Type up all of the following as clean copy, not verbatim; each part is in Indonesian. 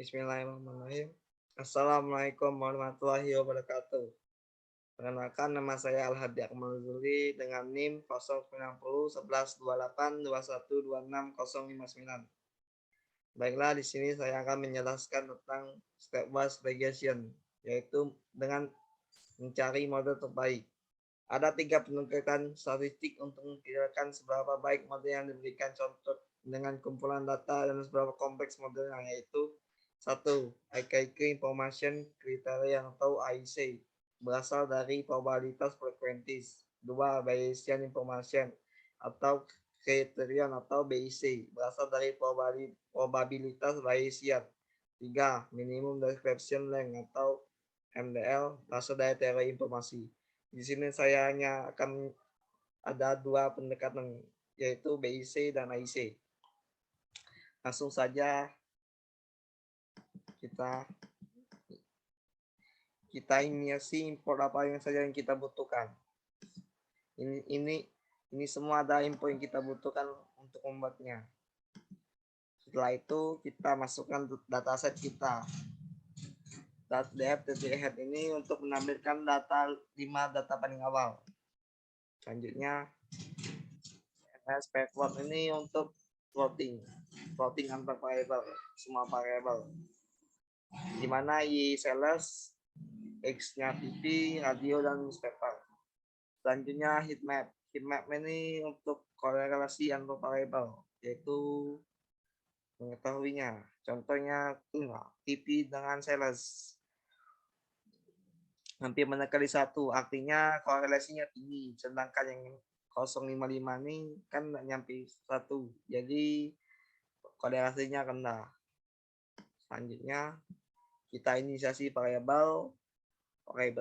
Bismillahirrahmanirrahim. Assalamualaikum warahmatullahi wabarakatuh. Perkenalkan, nama saya Al-Hadi Akmal Zuli dengan NIM 090112821260059. Baiklah, di sini saya akan menjelaskan tentang stepwise regression, yaitu dengan mencari model terbaik. Ada 3 pendekatan statistik untuk memperkirakan seberapa baik model yang diberikan contoh dengan kumpulan data dan seberapa kompleks modelnya, yaitu 1. Archaic Information Criterion atau AIC, berasal dari probabilitas frequencies. 2. Bayesian Information atau Criterion atau BIC, berasal dari probabilitas Bayesian. 3. Minimum Description Length atau MDL, berasal dari teori informasi. Di sini saya hanya akan ada 2 pendekatan, yaitu BIC dan AIC. Langsung saja kita inisiasi import apa yang saja yang kita butuhkan. Ini semua ada info yang kita butuhkan untuk membuatnya. Setelah itu kita masukkan dataset kita. df.head ini untuk menampilkan data 5 data paling awal. Selanjutnya spaceward ini untuk plotting antar variabel, semua variabel, di mana y sales, x-nya TV, radio, dan newspaper. Selanjutnya heatmap ini untuk korelasi antar variabel, yaitu mengetahuinya. Contohnya TV dengan sales hampir mendekati 1, artinya korelasinya tinggi, sedangkan yang 055 ini kan nggak nyampe 1, jadi korelasinya rendah. Selanjutnya kita inisiasi variabel 1,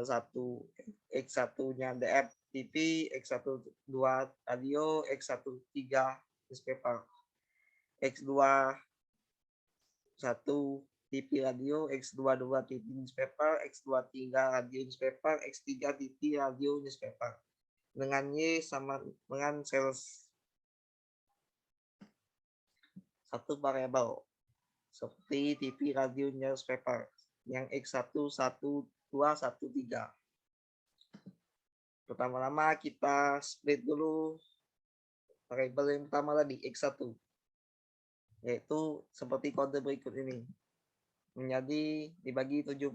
x1-nya DF TV, x12 radio, x13 newspaper, x21 TV radio, x22 TV newspaper, x23 radio newspaper, x3 TV radio newspaper, dengan Y sama dengan sales. 1 variabel seperti TV radio newspaper yang x1, 1, 2, 1, 3. Pertama-tama kita split dulu variabel yang pertama tadi, x1, yaitu seperti kode berikut ini. Menjadi dibagi 70%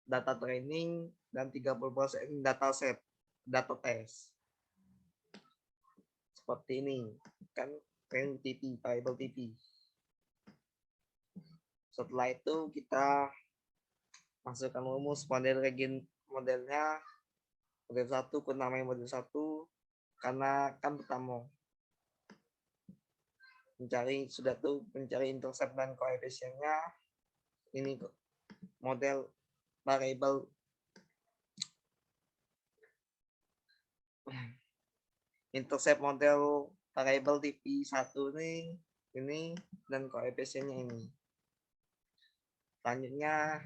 data training dan 30% data set, data test. Seperti ini, kan training TV, variable TV. Setelah itu kita masukkan rumus modelnya. Model 1 aku namanya model 1 karena kan pertama mencari intercept dan koefisiennya. Ini model variable intercept model variable TV 1 ini dan koefisiennya ini. Selanjutnya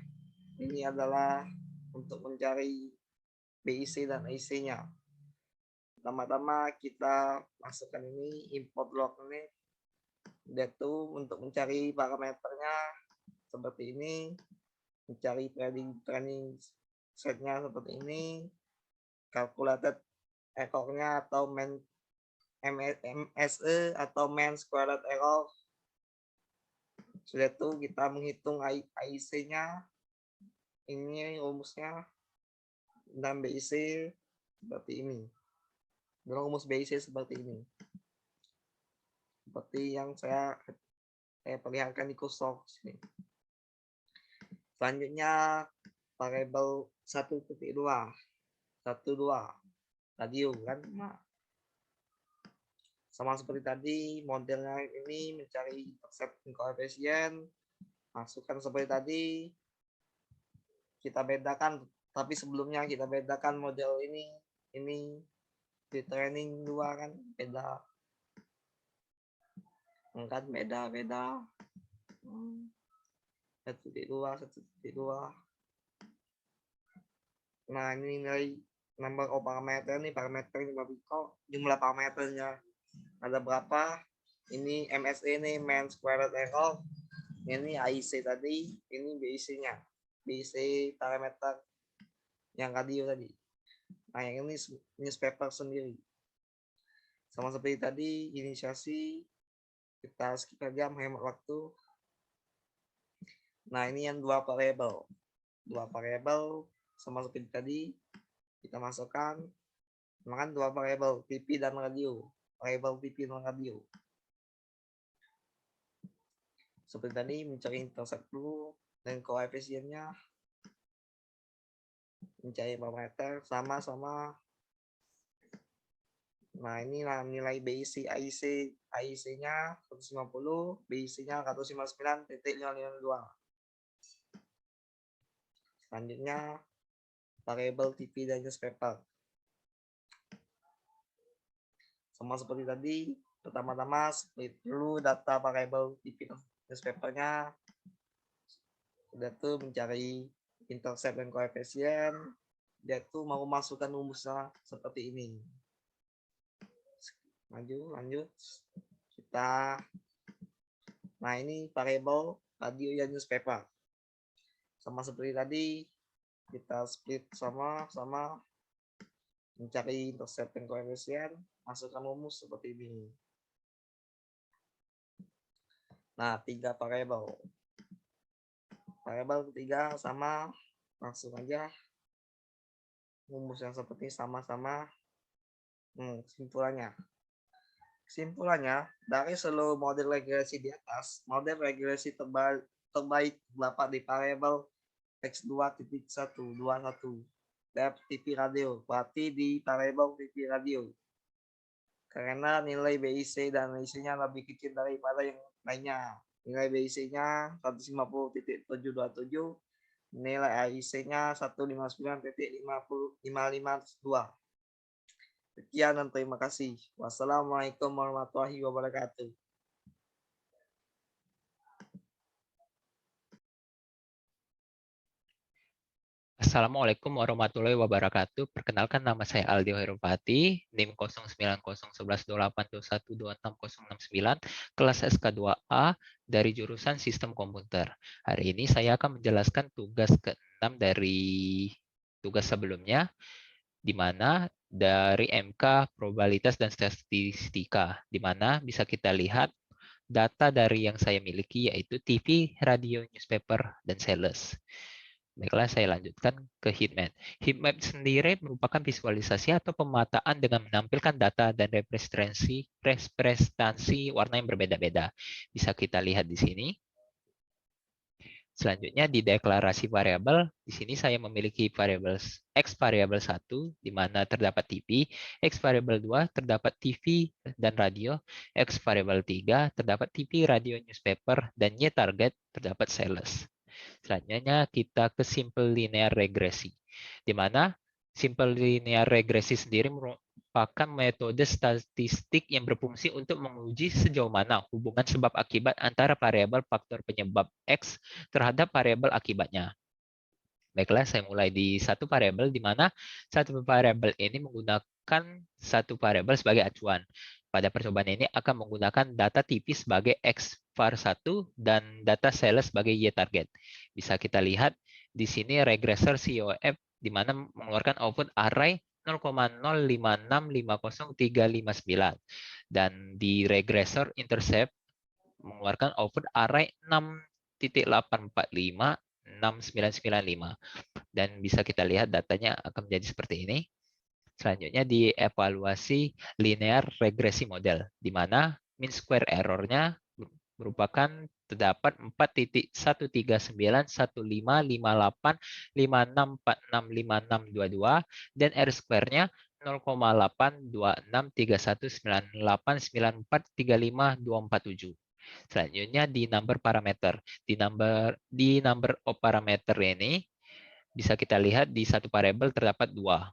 ini adalah untuk mencari BIC dan AIC-nya. Pertama-tama kita masukkan ini import log ini, yaitu untuk mencari parameternya seperti ini, mencari training setnya seperti ini, calculated error-nya atau MSE atau mean squared error. Sudah itu kita menghitung AIC-nya, ini rumusnya, dan BIC seperti ini. Dan rumus BIC seperti ini. Seperti yang saya perlihatkan di kursor sini. Selanjutnya variabel 1.2 radio kan. Sama seperti tadi, modelnya ini mencari intercept koefisien, masukkan seperti tadi. Kita bedakan, tapi sebelumnya kita bedakan model ini di training 2 kan beda. Kan beda. 1.2. Nah, ini nilai number of parameter ini, parameter ini jumlah parameternya ada berapa. Ini MSE ini mean squared error, Ini AIC tadi, ini BIC-nya. BIC parameter yang radio tadi. Nah, yang ini newspaper sendiri. Sama seperti tadi, inisiasi, kita skip aja menghemat waktu. Nah, ini yang dua variabel. Dua variabel sama seperti tadi, kita masukkan. Makan dua variabel, TV dan radio. Variabel TV dan radio. Seperti tadi, mencari intercept dulu, dan koefisiennya, mencari parameter, sama-sama. Nah, ini nilai BIC, AIC-nya 150, BIC-nya 159.552. Selanjutnya, variabel TV dan newspaper. Sama seperti tadi, pertama-tama split dulu data variabel TV dan newspapernya. Udah tuh mencari intercept dan koefisien. Dia tuh mau masukkan rumusnya seperti ini. Lanjut. Nah, ini variabel radio dan newspaper. Sama seperti tadi, kita split sama mencari intercept dan koefisien, masukkan rumus seperti ini. Nah, 3 variabel. Variabel ketiga sama, langsung aja rumus yang seperti sama-sama. Kesimpulannya, dari seluruh model regresi di atas, model regresi terbaik terdapat di variabel X2.121 depth TV radio, berarti di variabel TV radio. Karena nilai BIC dan IC-nya lebih kecil daripada yang lainnya. Nilai BIC-nya 150.727, nilai AIC-nya 159.552. Sekian dan terima kasih. Wassalamualaikum warahmatullahi wabarakatuh. Assalamualaikum warahmatullahi wabarakatuh. Perkenalkan, nama saya Aldi Herupati, NIM 09011128212669, kelas SK2A dari jurusan Sistem Komputer. Hari ini saya akan menjelaskan tugas ke-6 dari tugas sebelumnya, di mana dari MK Probabilitas dan Statistika, di mana bisa kita lihat data dari yang saya miliki yaitu TV, radio, newspaper, dan sales. Baiklah, saya lanjutkan ke heatmap. Heatmap sendiri merupakan visualisasi atau pemataan dengan menampilkan data dan representasi warna yang berbeda-beda. Bisa kita lihat di sini. Selanjutnya di deklarasi variabel, di sini saya memiliki variabel X variabel 1, di mana terdapat TV, X variabel 2 terdapat TV dan radio, X variabel 3 terdapat TV, radio, newspaper, dan Y target terdapat sales. Selanjutnya kita ke simple linear regresi, di mana simple linear regresi sendiri merupakan metode statistik yang berfungsi untuk menguji sejauh mana hubungan sebab akibat antara variabel faktor penyebab X terhadap variabel akibatnya. Baiklah, saya mulai di satu variabel, di mana satu variabel ini menggunakan satu variabel sebagai acuan. Pada percobaan ini akan menggunakan data TV sebagai X var 1 dan data sales sebagai Y target. Bisa kita lihat di sini regresor COF di mana mengeluarkan output array 0,0565039 dan di regresor intercept mengeluarkan output array 6.8456995 dan bisa kita lihat datanya akan menjadi seperti ini. Selanjutnya di evaluasi linear regresi model, di mana mean square error-nya merupakan terdapat 4.131555856465622 dan R square-nya 0,82631989435247. Selanjutnya di number parameter. Di number of parameter ini bisa kita lihat di satu variabel terdapat 2.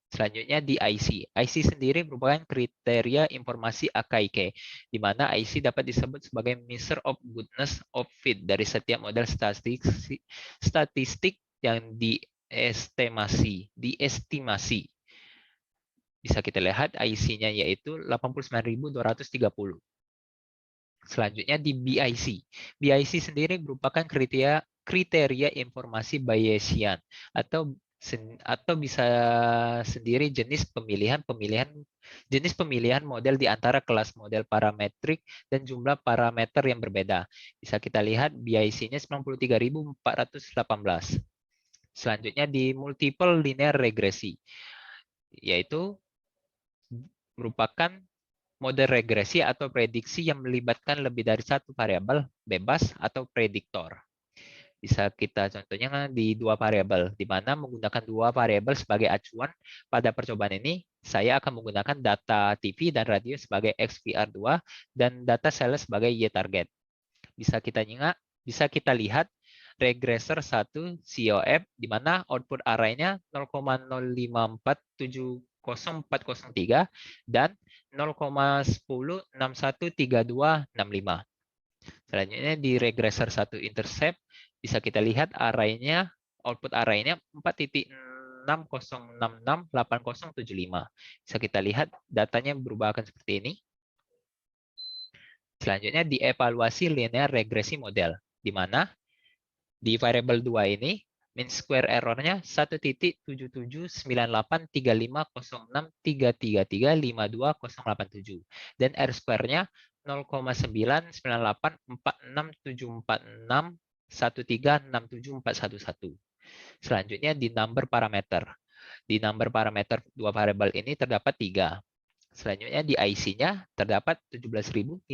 Selanjutnya di IC. IC sendiri merupakan kriteria informasi AKIK, di mana IC dapat disebut sebagai measure of goodness of fit dari setiap model statistik yang diestimasi. Bisa kita lihat IC-nya yaitu 89.230. Selanjutnya di BIC. BIC sendiri merupakan kriteria informasi Bayesian atau bisa sendiri jenis pemilihan model di antara kelas model parametrik dan jumlah parameter yang berbeda. Bisa kita lihat BIC-nya 93.418. Selanjutnya di multiple linear regresi, yaitu merupakan model regresi atau prediksi yang melibatkan lebih dari satu variabel bebas atau prediktor. Bisa kita contohnya di dua variabel, di mana menggunakan dua variabel sebagai acuan. Pada percobaan ini, saya akan menggunakan data TV dan radio sebagai XPR2 dan data sales sebagai Y-target. Bisa kita lihat regressor 1 COF, di mana output arraynya 0,05470403 dan 0,10613265. Selanjutnya di regressor 1 intercept, bisa kita lihat output arraynya 4.60668075. Bisa kita lihat datanya berubah akan seperti ini. Selanjutnya di evaluasi linear regresi model, di mana di variabel 2 ini mean square error-nya 1.7798306333520087 dan R square-nya 0,998467461367411. Selanjutnya di number parameter. Di number parameter dua variabel ini terdapat 3. Selanjutnya di IC-nya terdapat 17.530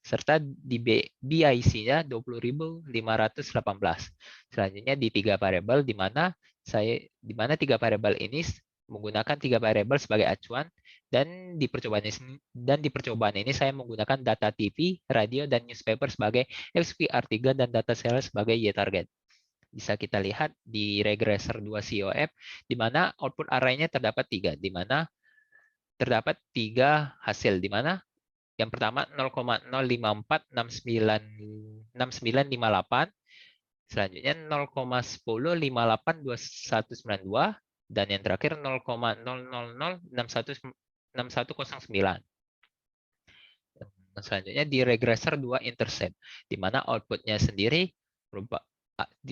serta di BIC-nya 20.518. Selanjutnya di tiga variabel di mana tiga variabel ini menggunakan tiga variabel sebagai acuan dan di percobaan ini saya menggunakan data TV, radio dan newspaper sebagai XPR3 dan data sales sebagai Y-target. Bisa kita lihat di regressor 2 COF di mana output arraynya terdapat 3, di mana terdapat 3 hasil, di mana yang pertama 0,0546958, selanjutnya 0,10582192, dan yang terakhir 0,0006109. Selanjutnya di regressor 2 intercept, di mana outputnya sendiri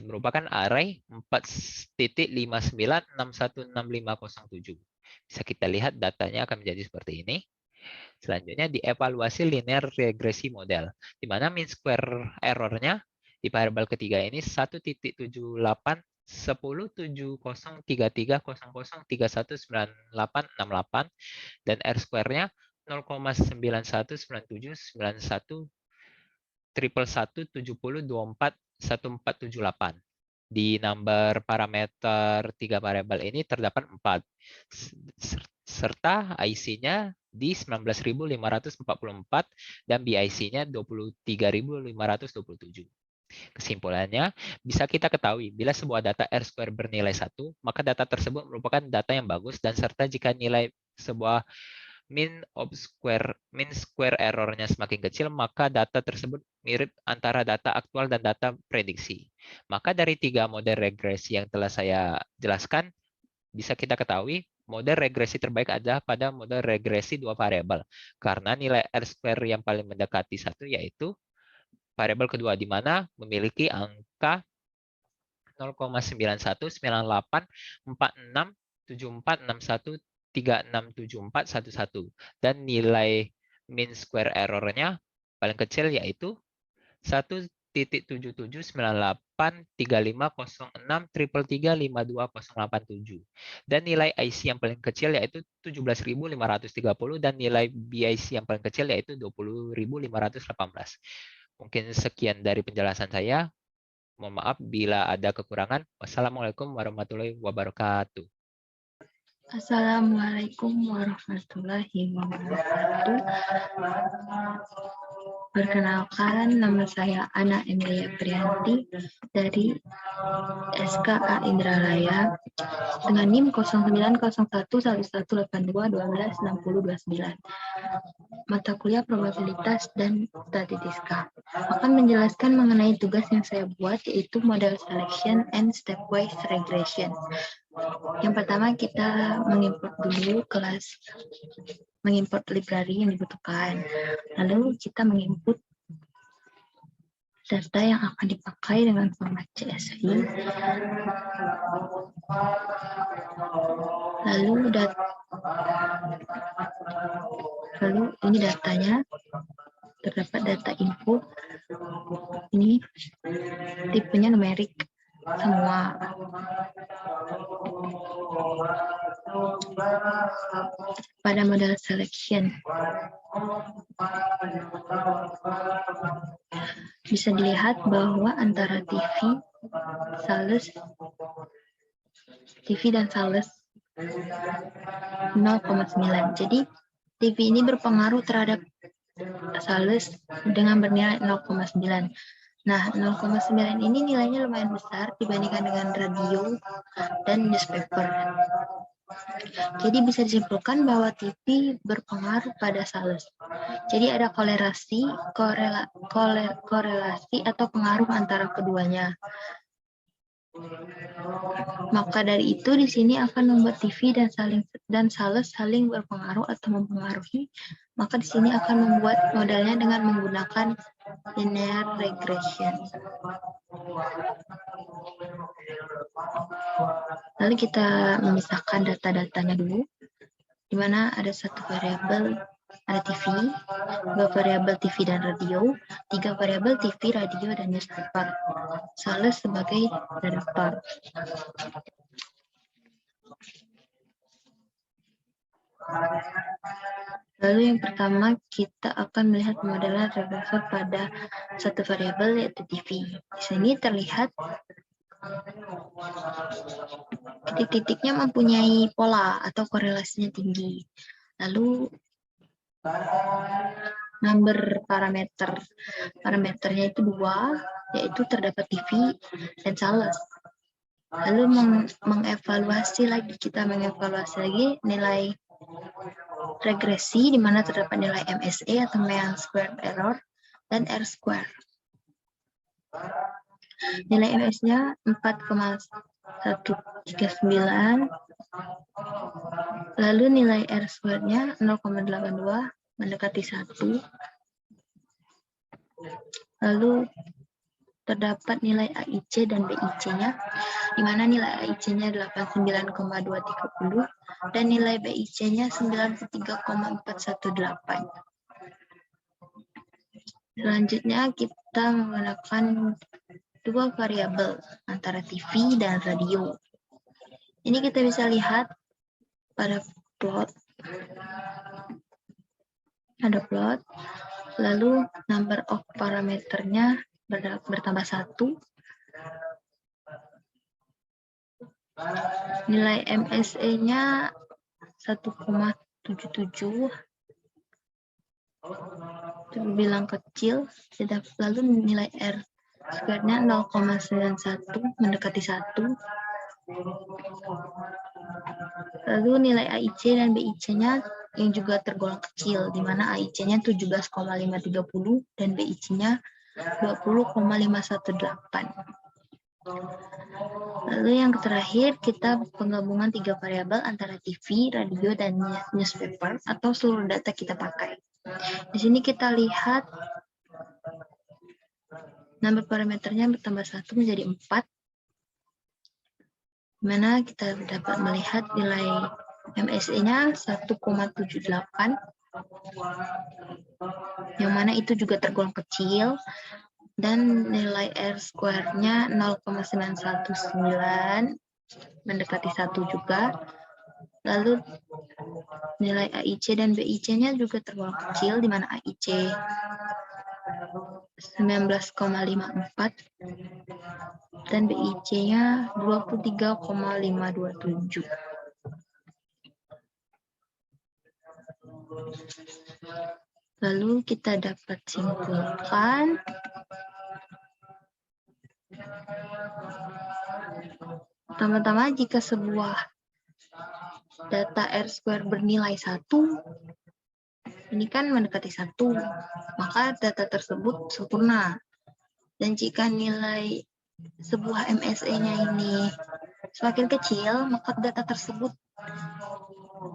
merupakan array 4.59616507. Bisa kita lihat datanya akan menjadi seperti ini. Selanjutnya dievaluasi linear regresi model, di mana mean square error-nya di variabel ketiga ini 1.78103300319868 dan R square-nya 0,91919170241478. Di number parameter tiga variabel ini terdapat 4, serta IC-nya di 19.544 dan BIC-nya 23.527. Kesimpulannya, bisa kita ketahui bila sebuah data R-square bernilai 1, maka data tersebut merupakan data yang bagus dan serta jika nilai sebuah mean square error-nya semakin kecil, maka data tersebut mirip antara data aktual dan data prediksi. Maka dari 3 model regresi yang telah saya jelaskan, bisa kita ketahui model regresi terbaik adalah pada model regresi 2 variabel, karena nilai R-square yang paling mendekati 1 yaitu variabel kedua, di mana memiliki angka 0,9198467461367411 dan nilai mean square error-nya paling kecil yaitu 1.7798350633520087 dan nilai IC yang paling kecil yaitu 17.530 dan nilai BIC yang paling kecil yaitu 20.518. Mungkin sekian dari penjelasan saya. Mohon maaf bila ada kekurangan. Wassalamualaikum warahmatullahi wabarakatuh. Assalamualaikum warahmatullahi wabarakatuh. Perkenalkan, nama saya Ana Emilia Prianti dari SKA Indralaya dengan NIM 09011182126029. Mata kuliah probabilitas dan statistika. Akan menjelaskan mengenai tugas yang saya buat, yaitu model selection and stepwise regression. Yang pertama kita mengimport dulu kelas mengimport library yang dibutuhkan. Lalu kita menginput data yang akan dipakai dengan format CSV. Lalu ini datanya, terdapat data input. Ini tipenya numerik semua. Pada model selection bisa dilihat bahwa antara TV dan sales 0,9. Jadi TV ini berpengaruh terhadap sales dengan bernilai 0,9. Nah, 0,9 ini nilainya lumayan besar dibandingkan dengan radio dan newspaper. Jadi bisa disimpulkan bahwa TV berpengaruh pada sales. Jadi ada korelasi atau pengaruh antara keduanya. Maka dari itu di sini akan membuat TV dan sales saling berpengaruh atau mempengaruhi. Maka di sini akan membuat modelnya dengan menggunakan linear regression. Lalu kita memisahkan data-datanya dulu, di mana ada satu variabel ada TV, 2 variabel TV dan radio, 3 variabel TV, radio, dan newspaper. Sales sebagai redaktor. Lalu yang pertama kita akan melihat modelan redaktor pada satu variabel yaitu TV. Di sini terlihat titik-titiknya mempunyai pola atau korelasinya tinggi. Lalu number parameternya itu 2, yaitu terdapat TV dan sales. Lalu mengevaluasi lagi nilai regresi, di mana terdapat nilai MSE atau mean squared error dan R square. Nilai MS-nya 4,139. Lalu nilai R square-nya 0,82, mendekati 1. Lalu terdapat nilai AIC dan BIC-nya, di mana nilai AIC-nya 89,230 dan nilai BIC-nya 93,418. Selanjutnya kita menggunakan 2 variabel antara TV dan radio. Ini kita bisa lihat pada plot. Ada plot, lalu number of parameternya bertambah 1. Nilai MSE-nya 1,77. Terbilang kecil. Lalu nilai R square-nya 0,91, mendekati 1. Lalu nilai AIC dan BIC-nya yang juga tergolong kecil, di mana AIC-nya 17,530 dan BIC-nya 20,518. Lalu yang terakhir, kita penggabungan 3 variabel antara TV, radio, dan newspaper, atau seluruh data kita pakai. Di sini kita lihat number parameternya bertambah 1 menjadi 4, di mana kita dapat melihat nilai MSE-nya 1,78, yang mana itu juga tergolong kecil, dan nilai R square-nya 0,919, mendekati 1 juga. Lalu nilai AIC dan BIC-nya juga tergolong kecil, di mana AIC 19,54 dan BIC-nya 23,527. Lalu kita dapat simpulkan pertama-tama jika sebuah data R square bernilai 1, ini kan mendekati 1, maka data tersebut sempurna. Dan jika nilai sebuah MSE-nya ini semakin kecil, maka data tersebut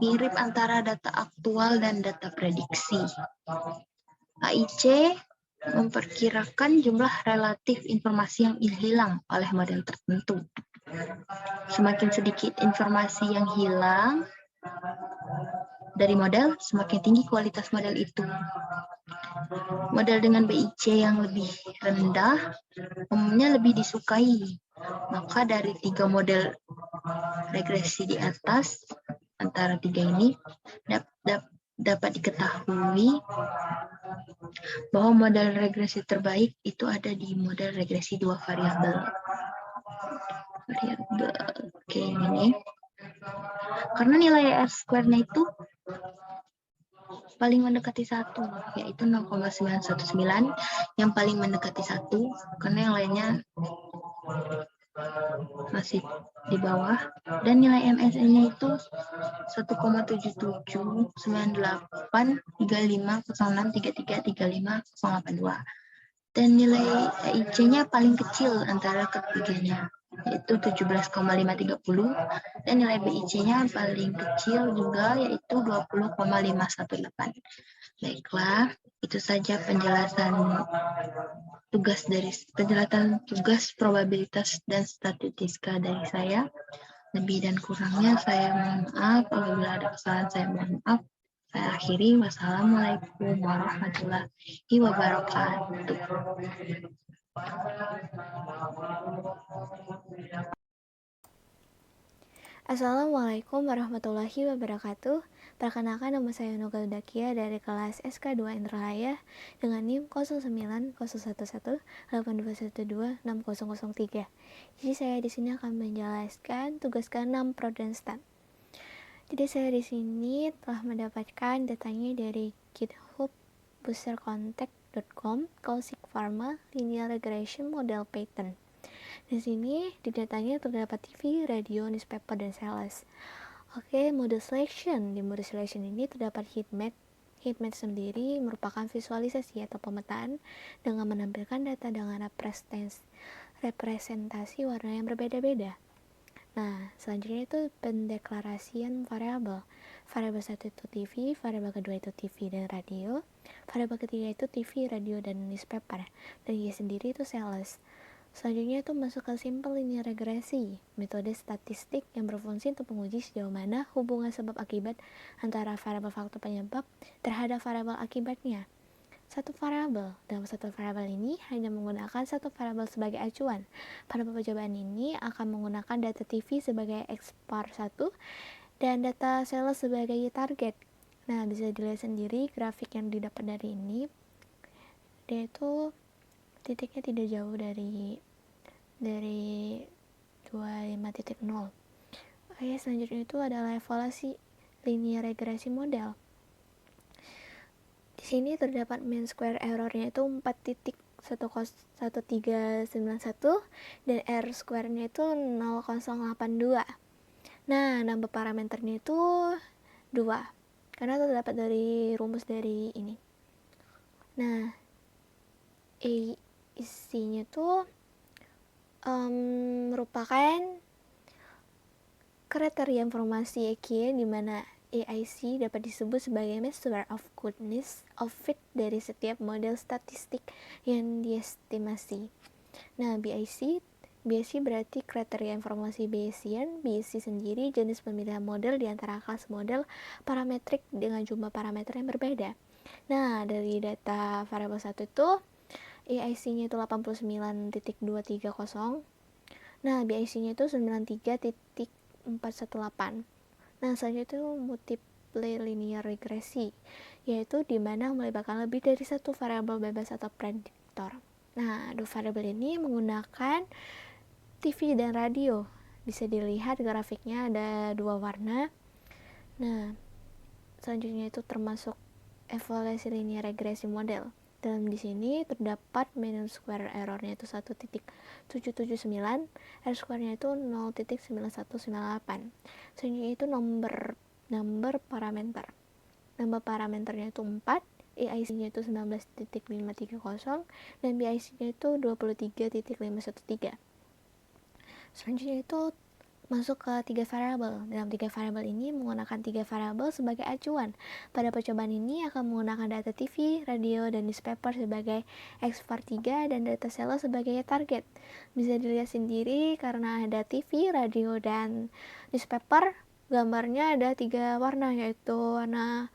mirip antara data aktual dan data prediksi. AIC memperkirakan jumlah relatif informasi yang hilang oleh model tertentu. Semakin sedikit informasi yang hilang dari model, semakin tinggi kualitas model itu. Model dengan BIC yang lebih rendah umumnya lebih disukai. Maka dari 3 model regresi di atas, antara 3 ini dapat diketahui bahwa model regresi terbaik itu ada di model regresi 2 variabel. Oke, ini. Karena nilai R-square-nya itu paling mendekati 1, yaitu 0,919 yang paling mendekati 1, karena yang lainnya masih di bawah, dan nilai MSE-nya itu 1,77983506333582, dan nilai EIC-nya paling kecil antara ketiganya, yaitu 17,530, dan nilai BIC-nya paling kecil juga, yaitu 20,518. Baiklah, itu saja penjelasan tugas probabilitas dan statistika dari saya. Lebih dan kurangnya saya mohon maaf. Apabila ada kesalahan saya mohon maaf. Saya akhiri. Wassalamualaikum warahmatullahi wabarakatuh. Assalamualaikum warahmatullahi wabarakatuh. Perkenalkan, nama saya Nugel Dakia dari kelas SK2 Indralaya dengan NIM 09011821260003. Jadi saya di sini akan menjelaskan tugas ke-6 Prodenstat. Jadi saya di sini telah mendapatkan datanya dari GitHub boostercontact.com Classic Pharma Linear Regression Model Pattern. Di sini di datanya terdapat TV, radio, newspaper, dan sales. Oke, mode selection. Di mode selection ini terdapat heatmap. Heatmap sendiri merupakan visualisasi atau pemetaan dengan menampilkan data dengan representasi warna yang berbeda-beda. Nah, selanjutnya itu pendeklarasian variabel. Variabel 1 itu TV, variabel kedua itu TV dan radio, variabel ketiga itu TV, radio, dan newspaper, dan Y sendiri itu sales. Selanjutnya itu masuk ke simple linear regresi, metode statistik yang berfungsi untuk menguji sejauh mana hubungan sebab akibat antara variabel faktor penyebab terhadap variabel akibatnya. Dalam satu variabel ini hanya menggunakan satu variabel sebagai acuan. Pada percobaan ini akan menggunakan data TV sebagai X par 1 dan data sales sebagai target. Nah, bisa dilihat sendiri grafik yang didapat dari ini. Dia itu titiknya tidak jauh dari 25.0. Oke, selanjutnya itu adalah evaluasi linear regresi model. Di sini terdapat mean square error-nya itu 4.1391 dan R square-nya itu 0,082. Nah, nambah parameternya itu 2 karena terdapat dari rumus dari ini. Nah, isinya tuh merupakan kriteria informasi EQ di mana AIC dapat disebut sebagai measure of goodness of fit dari setiap model statistik yang diestimasi. Nah, BIC berarti kriteria informasi Bayesian. BIC sendiri jenis pemilihan model di antara kelas model parametrik dengan jumlah parameter yang berbeda. Nah, dari data variabel 1 itu AIC-nya itu 89.230. Nah, BIC-nya itu 93.418. Nah, selanjutnya itu multiple linear regresi, yaitu di mana melibatkan lebih dari satu variabel bebas atau prediktor. Nah, dua variabel ini menggunakan TV dan radio. Bisa dilihat grafiknya ada 2 warna. Nah, selanjutnya itu termasuk evaluasi linear regresi model. Dalam di sini terdapat mean square error-nya itu 1.779, R square-nya itu 0.9198. Selanjutnya itu number parameter. Number parameternya itu 4, AIC-nya itu 19.530 dan BIC-nya itu 23.513. Selanjutnya itu masuk ke 3 variabel. Dalam 3 variabel ini menggunakan 3 variabel sebagai acuan. Pada percobaan ini akan menggunakan data TV, radio, dan newspaper sebagai X-var 3 dan data selo sebagai target. Bisa dilihat sendiri karena ada TV, radio, dan newspaper, gambarnya ada 3 warna, yaitu warna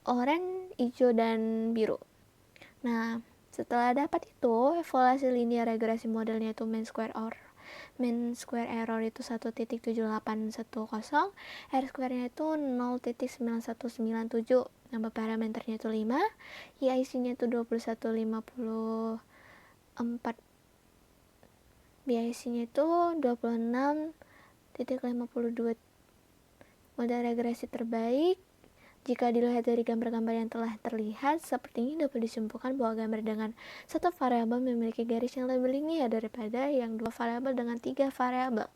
oranye, hijau, dan biru. Nah, setelah dapat itu, evaluasi linear regresi modelnya itu mean square error itu 1.7810, R square-nya itu 0.9197, nama parameternya itu 5, EIC-nya itu 2154, BIC-nya itu 26.52. Model regresi terbaik jika dilihat dari gambar-gambar yang telah terlihat, seperti ini dapat disimpulkan bahwa gambar dengan satu variabel memiliki garis yang lebih linear daripada yang 2 variabel dengan 3 variabel.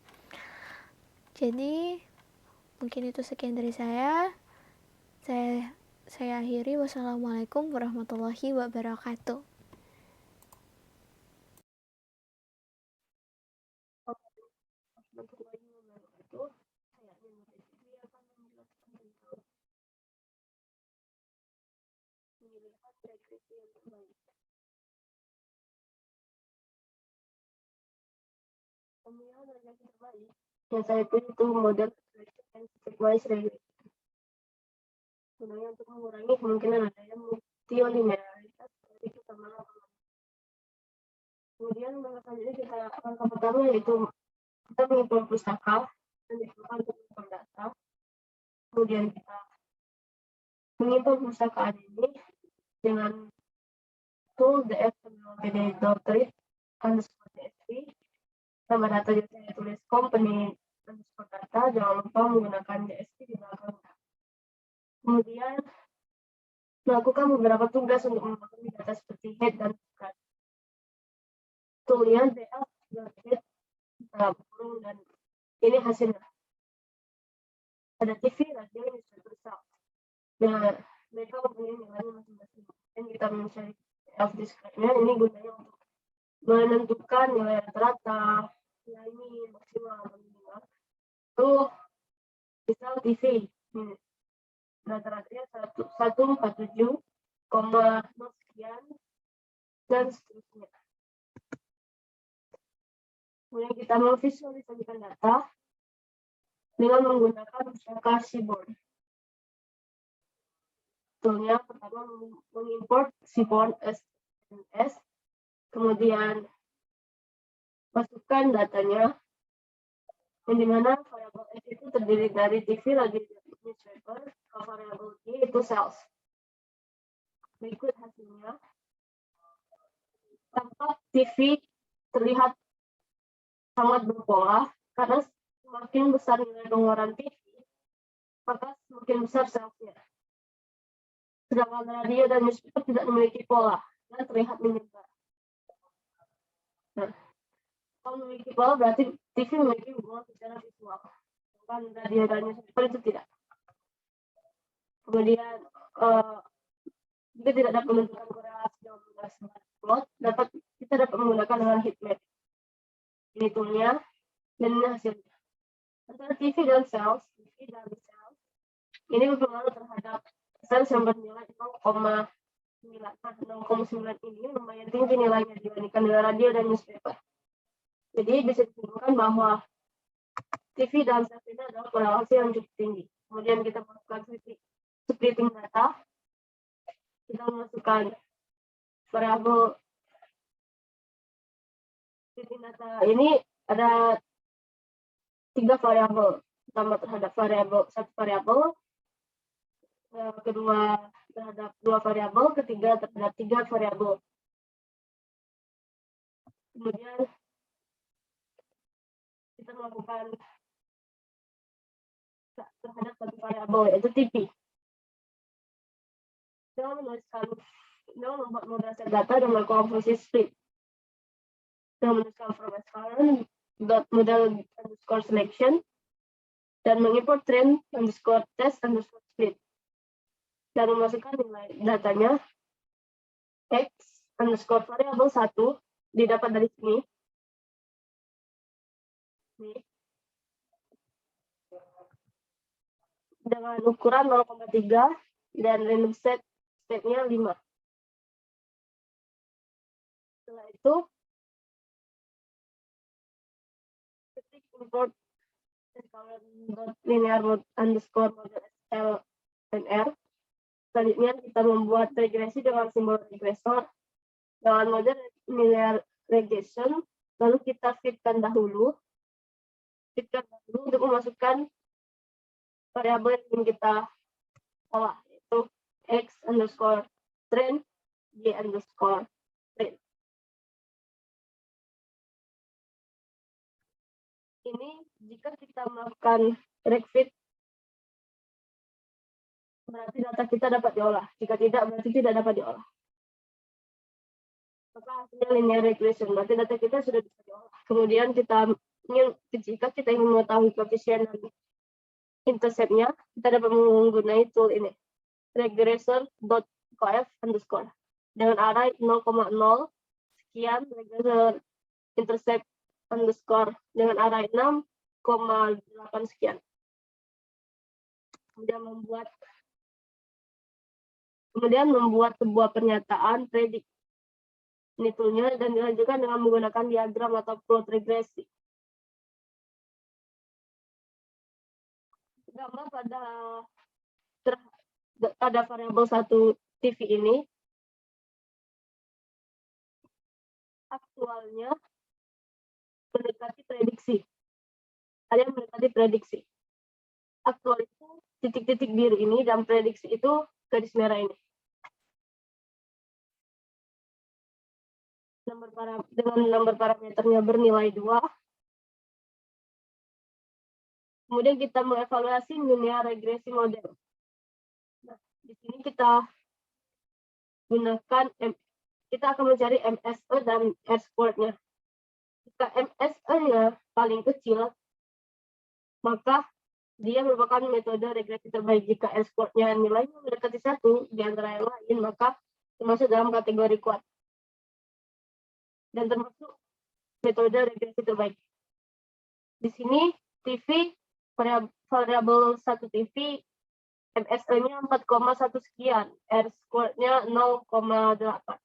Jadi, mungkin itu sekian dari saya. Saya akhiri. Wassalamualaikum warahmatullahi wabarakatuh. Yang saya pilih itu model stepwise regression. Gunanya untuk mengurangi kemungkinan adanya multilinearitas dari kita melakukan. Kemudian selanjutnya kita langkah pertama yaitu kita mengimpor pustaka dan digunakan untuk mengimpor data. Kemudian kita mengimpor pustakaan ini dengan tool df.pd.read_csv. Nama data yang saya tulis company underscore data, jangan lupa menggunakan DSP di belakangnya. Kemudian melakukan beberapa tugas untuk memahami data seperti head dan footer. Toolnya df.head kurung dan ini hasilnya. Ada TV, radio, newspaper, sound. Nah, mereka mempunyai nilainya masing-masing. Dan kita mencari df describe-nya, ini gunanya untuk menentukan nilai rata-rata, nilai ini maksimal atau minimal. Tuh, misal TV, rata-ratanya 147,0 sekian dan seterusnya. Kemudian kita memvisualisasikan data dengan menggunakan pustaka Seaborn. Toolnya pertama mengimport Seaborn SNS, kemudian masukkan datanya, yang dimana variabel X itu terdiri dari TV, radio, newspaper, variabel Y itu sales. Berikut hasilnya. Tampak TV terlihat sangat berpola, karena semakin besar nilai pengeluaran TV, maka semakin besar salesnya. Sedangkan radio dan newspaper tidak memiliki pola dan terlihat menyebar. Nah, kalau memiliki pola berarti TV memiliki hubungan secara visual, sedangkan radio dan newspaper itu tidak. Kemudian jika tidak dapat menentukan korelasi dalam menggunakan plot, kita dapat menggunakan dengan heatmap. Ini toolnya dan ini hasilnya. Antara TV dan sales, ini berpengaruh terhadap sales yang bernilai 0,9. 0,9 ini lumayan tinggi nilainya dibandingkan dengan radio dan newspaper. Jadi bisa disimpulkan bahwa TV dan sales ini adalah korelasi yang cukup tinggi. Kemudian kita melakukan splitting data. Kita memasukkan variabel splitting data ini ada 3 variabel. Pertama terhadap satu variabel, kedua terhadap 2 variabel, ketiga terhadap 3 variabel. Kemudian kita melakukan terhadap satu variabel yaitu TV. Dengan membuat model set data dan melakukan fungsi split. Dengan menuliskan from current model underscore selection dan mengimport trend underscore test underscore split dan memasukkan nilai datanya x underscore variabel 1 didapat dari sini. dengan ukuran 0,3 dan random state-nya 5. Setelah itu, ketik import linear underscore model L dan R. Selanjutnya kita membuat regresi dengan simbol regresor dengan model linear regression. Lalu kita fitkan dahulu untuk memasukkan variabel yang kita olah, yaitu x underscore trend, y underscore trend. Ini jika kita melakukan regfit, berarti data kita dapat diolah. Jika tidak, berarti tidak dapat diolah. Maka hasilnya linear regression, berarti data kita sudah bisa diolah. Kemudian jika kita ingin mengetahui koefisien dan intercept-nya, kita dapat menggunakan tool ini, regressor.coef underscore dengan array 0,0 sekian, regressor intercept underscore dengan array 6,8 sekian. Kemudian membuat sebuah pernyataan predik. Ini toolnya dan dilanjutkan dengan menggunakan diagram atau plot regresi. Gambar pada variabel 1 TV ini aktualnya mendekati prediksi. Kalian mendekati prediksi. Aktual itu titik-titik biru ini dan prediksi itu garis merah ini. Dengan nomor parameternya bernilai 2. Kemudian kita mengevaluasi linear regresi model. Nah, di sini kita akan mencari MSE dan R-squared-nya. Jika MSE-nya paling kecil, maka dia merupakan metode regresi terbaik. Jika R-squared-nya nilainya mendekati 1 di antara yang lain, maka termasuk dalam kategori kuat. Dan termasuk metode regresi terbaik. Di sini TV variabel 1 TV MSE-nya 4,1 sekian, R-squared-nya 0,8.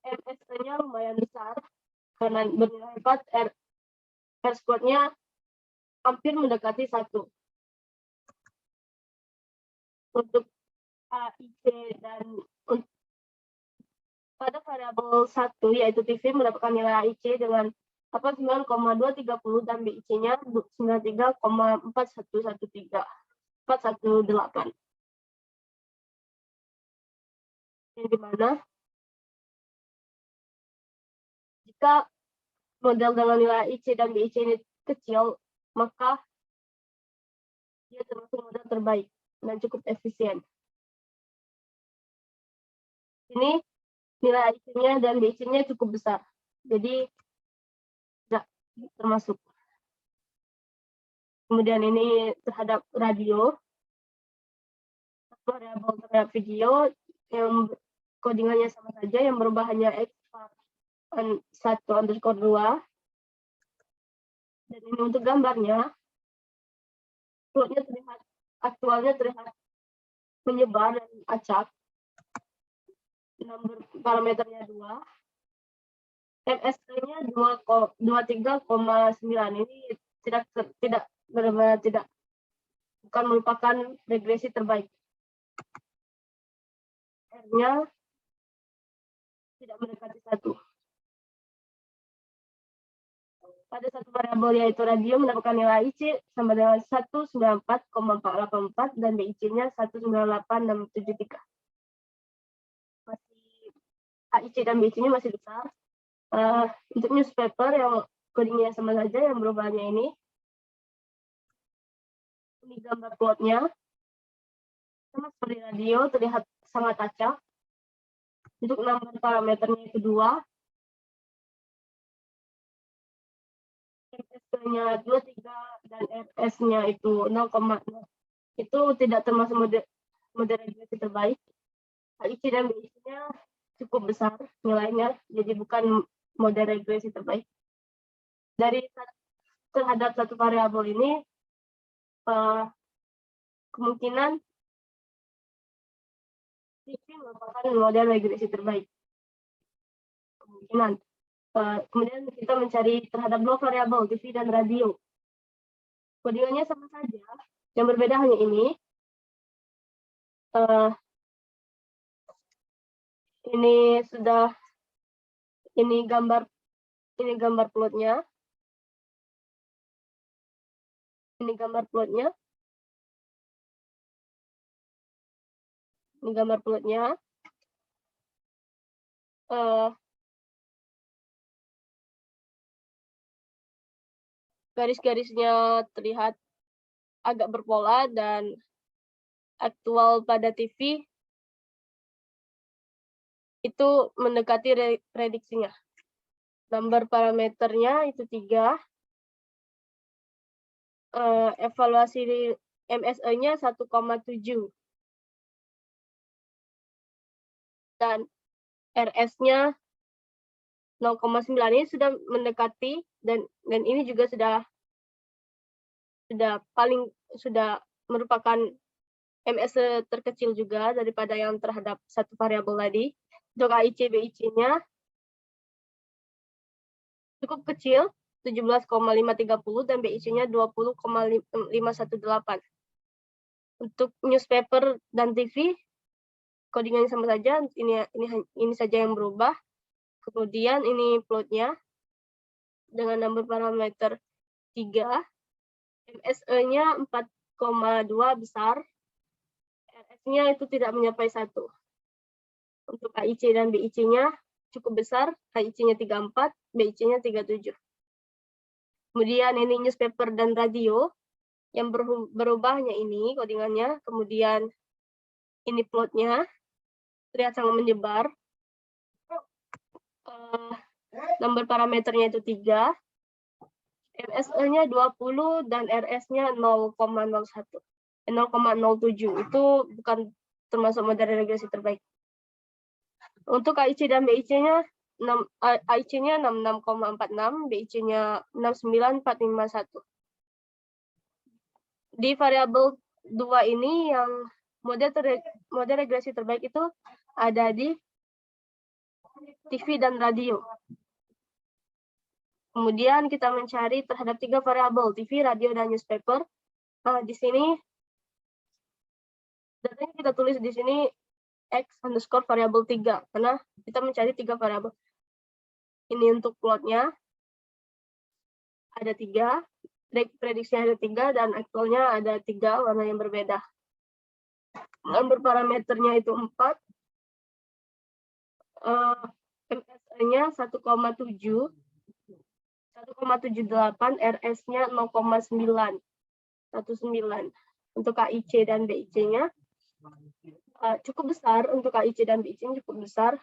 MSE-nya lumayan besar karena bernilai 4, R-squared-nya hampir mendekati 1. Untuk AIC dan pada variabel 1 yaitu TV mendapatkan nilai AIC dengan 9,230 dan BIC-nya 93,4118. Yang dimana jika model dengan nilai AIC dan BIC ini kecil, maka dia termasuk model terbaik dan cukup efisien. Ini nilai AIC-nya dan BIC-nya cukup besar, jadi tidak termasuk. Kemudian ini terhadap radio, variabel terhadap video yang codingannya sama saja, yang berubah hanya x 1_2. Dan ini untuk gambarnya, aktualnya terlihat menyebar dan acak. Nomor parameternya 2. MSE-nya 23,9. Ini bukan merupakan regresi terbaik. R-nya tidak mendekati 1. Pada satu variabel yaitu radio mendapatkan nilai IC sama dengan 194,484 dan BIC-nya 198,673. AIC dan BIC-nya masih besar. Untuk newspaper yang codingnya sama saja, yang berubahnya ini gambar plotnya sama seperti radio, terlihat sangat acak. Untuk nomor parameternya itu 2, RS-nya 23 dan RS-nya itu 0,0. Itu tidak termasuk mode regresi terbaik. AIC dan BIC-nya cukup besar nilainya, jadi bukan mode regresi terbaik. Dari terhadap satu variabel ini, kemungkinan TV merupakan model regresi terbaik. Kemungkinan. Kemudian kita mencari terhadap dua variabel, TV dan radio. Kodingannya sama saja, yang berbeda hanya ini. Ini gambar plotnya. Ini gambar plotnya. Ini gambar plotnya. Garis-garisnya terlihat agak berpola dan aktual pada TV itu mendekati prediksinya. Nomor parameternya itu 3. Evaluasi MSE-nya 1,7. Dan RS-nya 0,9. Ini sudah mendekati dan ini juga sudah merupakan MSE terkecil juga daripada yang terhadap satu variabel tadi. Untuk AIC BIC-nya cukup kecil, 17,530 dan BIC-nya 20,518. Untuk newspaper dan TV kodingannya sama saja, ini saja yang berubah. Kemudian ini plotnya dengan nomor parameter 3. MSE-nya 4,2 besar. RS-nya itu tidak mencapai 1. Untuk AIC dan BIC-nya cukup besar. AIC-nya 34, BIC-nya 37. Kemudian ini newspaper dan radio. Yang berubahnya ini kodingannya. Kemudian ini plotnya. Terlihat sangat menyebar. Nomor parameternya itu 3. MSE-nya 20 dan RS-nya 0,07. Itu bukan termasuk model regresi terbaik. Untuk AIC dan BIC-nya, AIC-nya 66,46, BIC-nya 69451. Di variabel 2 ini yang model regresi terbaik itu ada di TV dan radio. Kemudian kita mencari terhadap 3 variabel, TV, radio, dan newspaper. Di sini datanya kita tulis di sini x_variabel 3 karena kita mencari 3 variabel. Ini untuk plotnya ada 3, prediksinya ada 3 dan aktualnya ada 3 warna yang berbeda. Nomor parameternya itu 4. MSE-nya 1,7, 1,78, RS-nya 0,9, 19. Untuk AIC dan BIC-nya cukup besar. Untuk AIC dan BIC-nya cukup besar.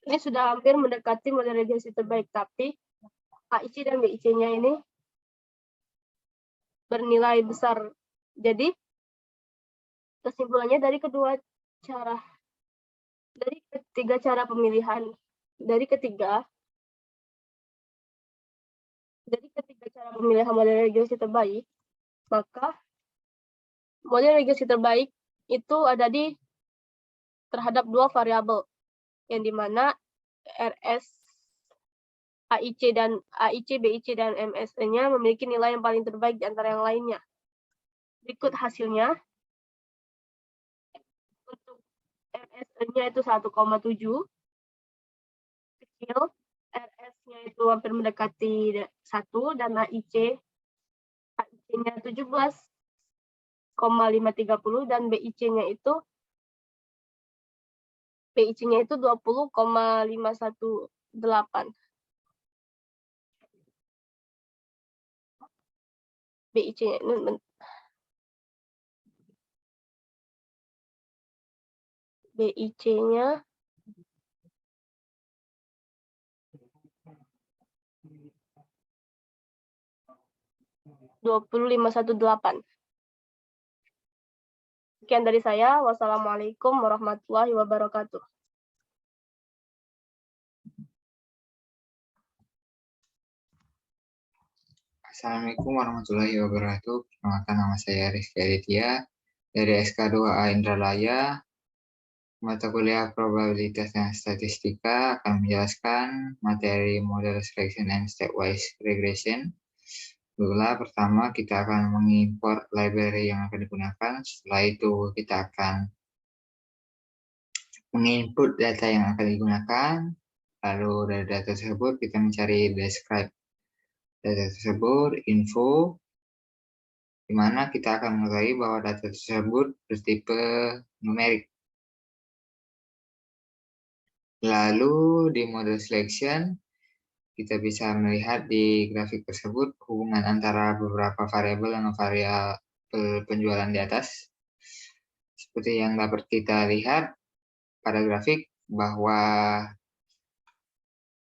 Ini sudah hampir mendekati model regresi terbaik, tapi AIC dan BIC-nya ini bernilai besar. Jadi kesimpulannya dari ketiga cara pemilihan, dari ketiga cara pemilihan model regresi terbaik, maka model regresi terbaik itu ada di terhadap 2 variabel, yang dimana RS, AIC, BIC, dan MSE-nya memiliki nilai yang paling terbaik di antara yang lainnya. Berikut hasilnya. Untuk MSE-nya itu 1,7, kecil. RS-nya itu hampir mendekati 1, dan AIC-nya 17,530, dan BIC-nya itu 20,518. BIC-nya 20,518. Sekian dari saya. Wassalamualaikum warahmatullahi wabarakatuh. Assalamualaikum warahmatullahi wabarakatuh. Perkenalkan, nama saya Rizky Aditya dari SK2A Indralaya. Mata kuliah Probabilitas dan Statistika akan menjelaskan materi Model Selection and Stepwise Regression. Dulu pertama kita akan mengimport library yang akan digunakan. Setelah itu kita akan menginput data yang akan digunakan. Lalu dari data tersebut kita mencari describe data tersebut, info, di mana kita akan mengetahui bahwa data tersebut bertipe numerik. Lalu di model selection, kita bisa melihat di grafik tersebut hubungan antara beberapa variabel dengan variabel penjualan di atas. Seperti yang dapat kita lihat pada grafik bahwa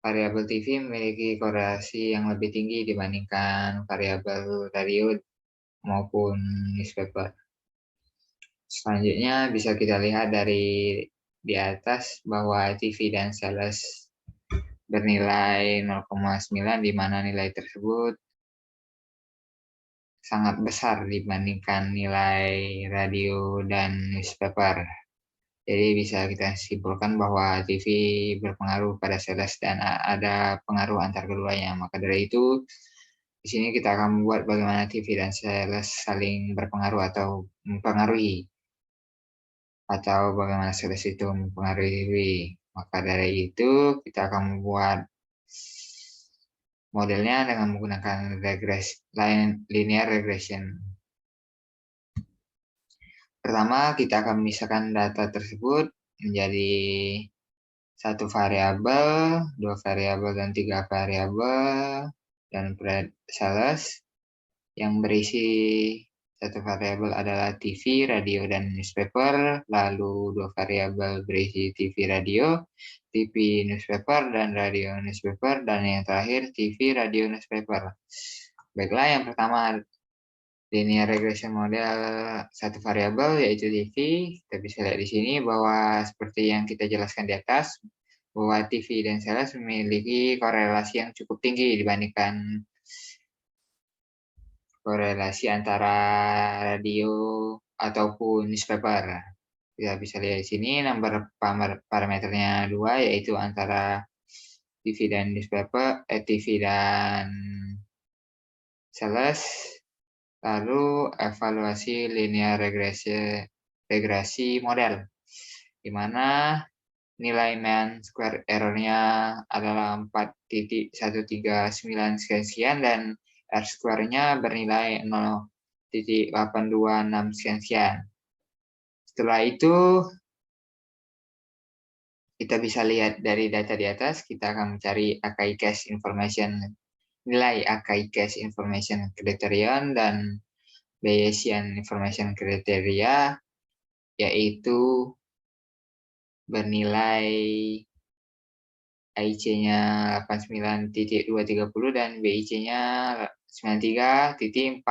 variabel TV memiliki korelasi yang lebih tinggi dibandingkan variabel radio maupun newspaper. Selanjutnya bisa kita lihat dari di atas bahwa TV dan sales bernilai 0,9 di mana nilai tersebut sangat besar dibandingkan nilai radio dan newspaper. Jadi bisa kita simpulkan bahwa TV berpengaruh pada sales dan ada pengaruh antar keduanya. Maka dari itu di sini kita akan membuat bagaimana TV dan sales saling berpengaruh atau mempengaruhi, atau bagaimana sales itu mempengaruhi. Maka dari itu kita akan membuat modelnya dengan menggunakan linear regression. Pertama, kita akan memisahkan data tersebut menjadi satu variabel, dua variabel, dan tiga variabel, dan sales yang berisi satu variabel adalah TV, radio, dan newspaper, lalu dua variabel berisi TV, radio, TV, newspaper, dan radio, newspaper, dan yang terakhir TV, radio, newspaper. Baiklah, yang pertama linear regression model satu variabel yaitu TV. Kita bisa lihat di sini bahwa seperti yang kita jelaskan di atas, bahwa TV dan sales memiliki korelasi yang cukup tinggi dibandingkan korelasi antara radio ataupun newspaper. Kita bisa lihat di sini nomor parameternya 2, yaitu antara TV dan newspaper, TV dan sales. Lalu evaluasi linear regresi model, di mana nilai mean square error-nya adalah 4.139 sekian dan R-square-nya bernilai 0.826 sekian. Setelah itu, kita bisa lihat dari data di atas, kita akan mencari Akai Cache Information, nilai Akai Cache Information Criterion dan Bayesian Information Criteria, yaitu bernilai AIC-nya 89.230 dan BIC-nya 93.418.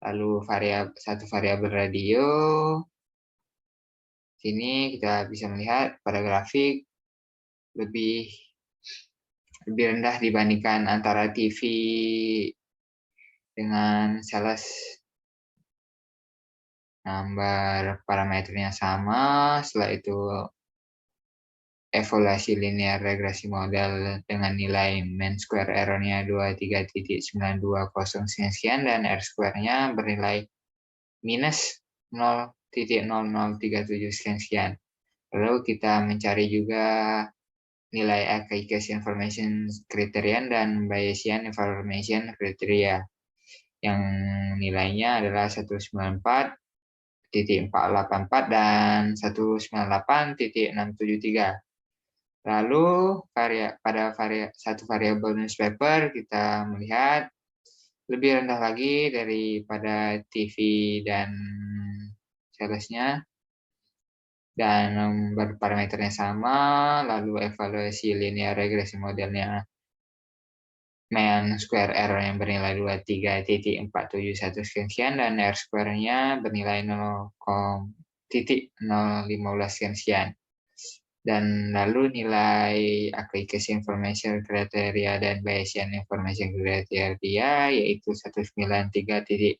Lalu satu variabel radio. Sini kita bisa melihat pada grafik lebih rendah dibandingkan antara TV dengan sales. Nomor parameternya sama. Setelah itu evaluasi linear regresi model dengan nilai mean square error-nya 23.920 sekian dan R square-nya bernilai minus 0.0037 sekian. Lalu kita mencari juga nilai Akai Cache Information Criterion dan Bayesian Information Criteria yang nilainya adalah 194.484 dan 198.673. Lalu pada satu variabel newspaper kita melihat lebih rendah lagi daripada TV dan salesnya, dan nomor parameternya sama. Lalu evaluasi linear regresi modelnya mean square error yang bernilai 23.471 sekian dan R square-nya bernilai 0.015 sekian. Dan lalu nilai Accuracy Information Criteria dan Bayesian Information Criteria yaitu 193.347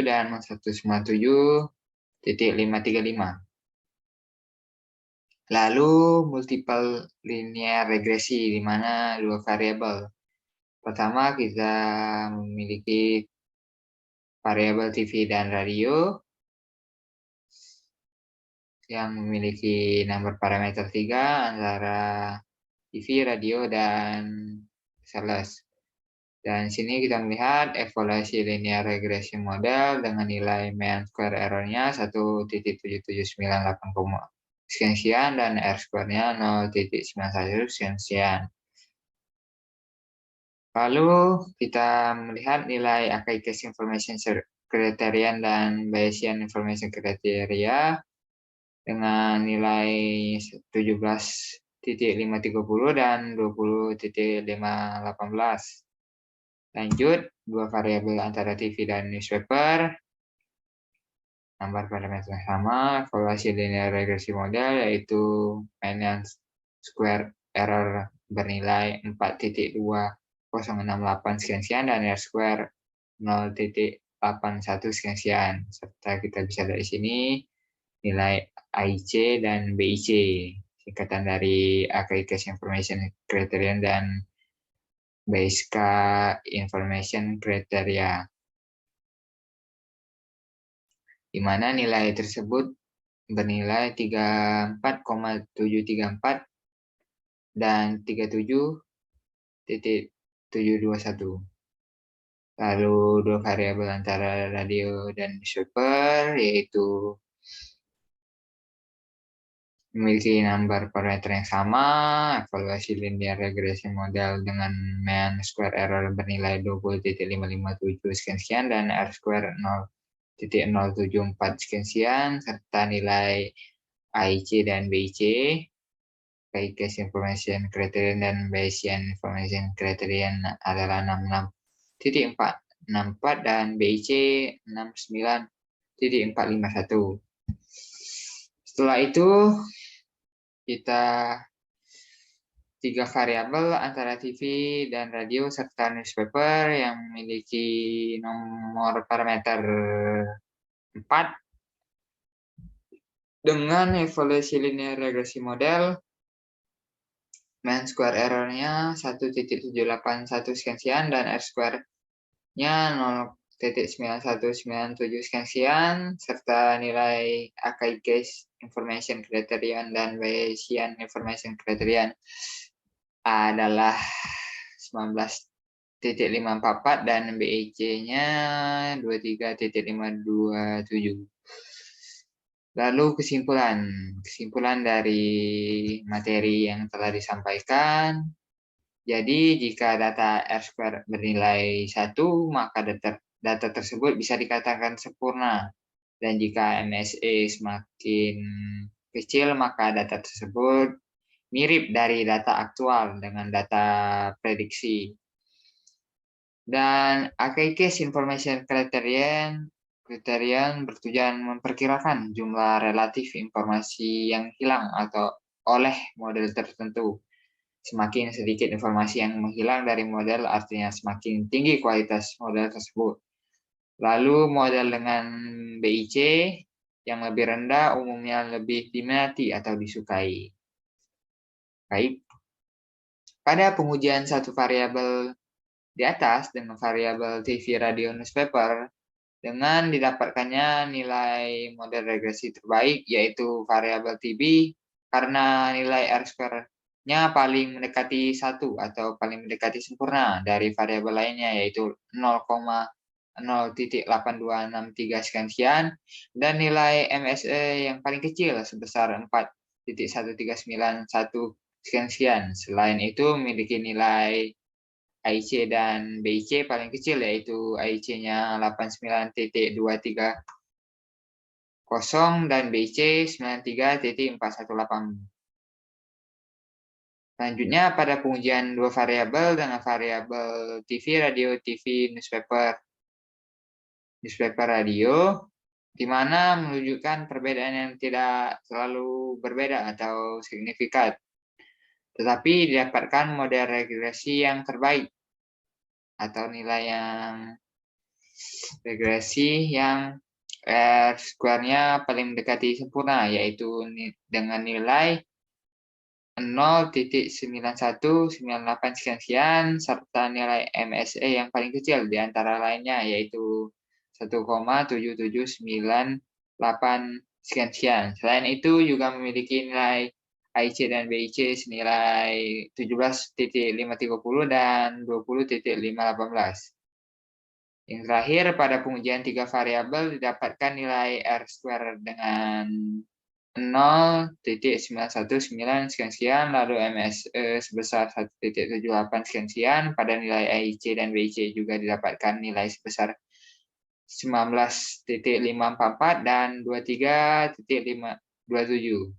dan 197.535. Lalu multiple linear regresi di mana dua variabel. Pertama kita memiliki variabel TV dan radio yang memiliki nomor parameter 3 antara TV, radio, dan sales. Dan sini kita melihat evaluasi linear regression model dengan nilai mean square error-nya 1.7798 sekian dan R square-nya 0.91 sekian. Lalu kita melihat nilai Accuracy Information Criterion dan Bayesian Information Criteria dengan nilai 17.530 dan 20.518. Lanjut, dua variabel antara TV dan newspaper. Nomor parameter sama, evaluasi linear regresi model yaitu mean square error bernilai 4.2068 sekian dan R square 0.81 sekian. Serta kita bisa dari sini nilai AIC dan BIC, singkatan dari Accuracy Information Criterion dan Bayesian Information Criteria, di mana nilai tersebut bernilai 34,734 dan 37.721. Lalu dua variabel antara radio dan newspaper yaitu memiliki nomor parameter yang sama, evaluasi linear regression model dengan mean square error bernilai 20.557 sekian dan R square 0.074 sekian, serta nilai AIC dan BIC, Accuracy Information Criterion dan Bayesian Information Criterion adalah 66.464 dan BIC 69.451. Setelah itu, kita tiga variabel antara TV dan radio serta newspaper yang memiliki nomor parameter 4 dengan evaluasi linear regresi model, mean square error-nya 1.781 sekian dan R square-nya 0.9197 sekian, serta nilai Accuracy Information Criterion dan Bayesian Information Criterion adalah 19.544 dan BIC-nya 23.527. Lalu kesimpulan dari materi yang telah disampaikan. Jadi jika data R square bernilai 1, maka data tersebut bisa dikatakan sempurna. Dan jika MSE semakin kecil, maka data tersebut mirip dari data aktual dengan data prediksi. Dan Accuracy Information Criterion bertujuan memperkirakan jumlah relatif informasi yang hilang atau oleh model tertentu. Semakin sedikit informasi yang menghilang dari model, artinya semakin tinggi kualitas model tersebut. Lalu model dengan BIC yang lebih rendah umumnya lebih diminati atau disukai. Baik. Pada pengujian satu variabel di atas dengan variabel TV, radio, newspaper, dengan didapatkannya nilai model regresi terbaik yaitu variabel TV karena nilai R square-nya paling mendekati 1 atau paling mendekati sempurna dari variabel lainnya yaitu 0,8263 sekian dan nilai MSE yang paling kecil sebesar 4.1391 sekian. Selain itu memiliki nilai AIC dan BIC paling kecil yaitu AIC-nya 89.230 dan BIC 93.418. Selanjutnya pada pengujian dua variabel dengan variabel TV, radio, TV, newspaper radio di mana menunjukkan perbedaan yang tidak terlalu berbeda atau signifikan, tetapi didapatkan model regresi yang terbaik atau nilai yang regresi yang R-square-nya paling mendekati sempurna, yaitu dengan nilai 0.9198 sekian, serta nilai MSE yang paling kecil di antara lainnya, yaitu 1,7798 sekian. Selain itu juga memiliki nilai AIC dan BIC senilai 17.530 dan 20.518. Yang terakhir, pada pengujian 3 variabel didapatkan nilai R-square dengan 0.919 sekian, lalu MSE sebesar 1.78 sekian. Pada nilai AIC dan BIC juga didapatkan nilai sebesar 19.544 dan 23.527.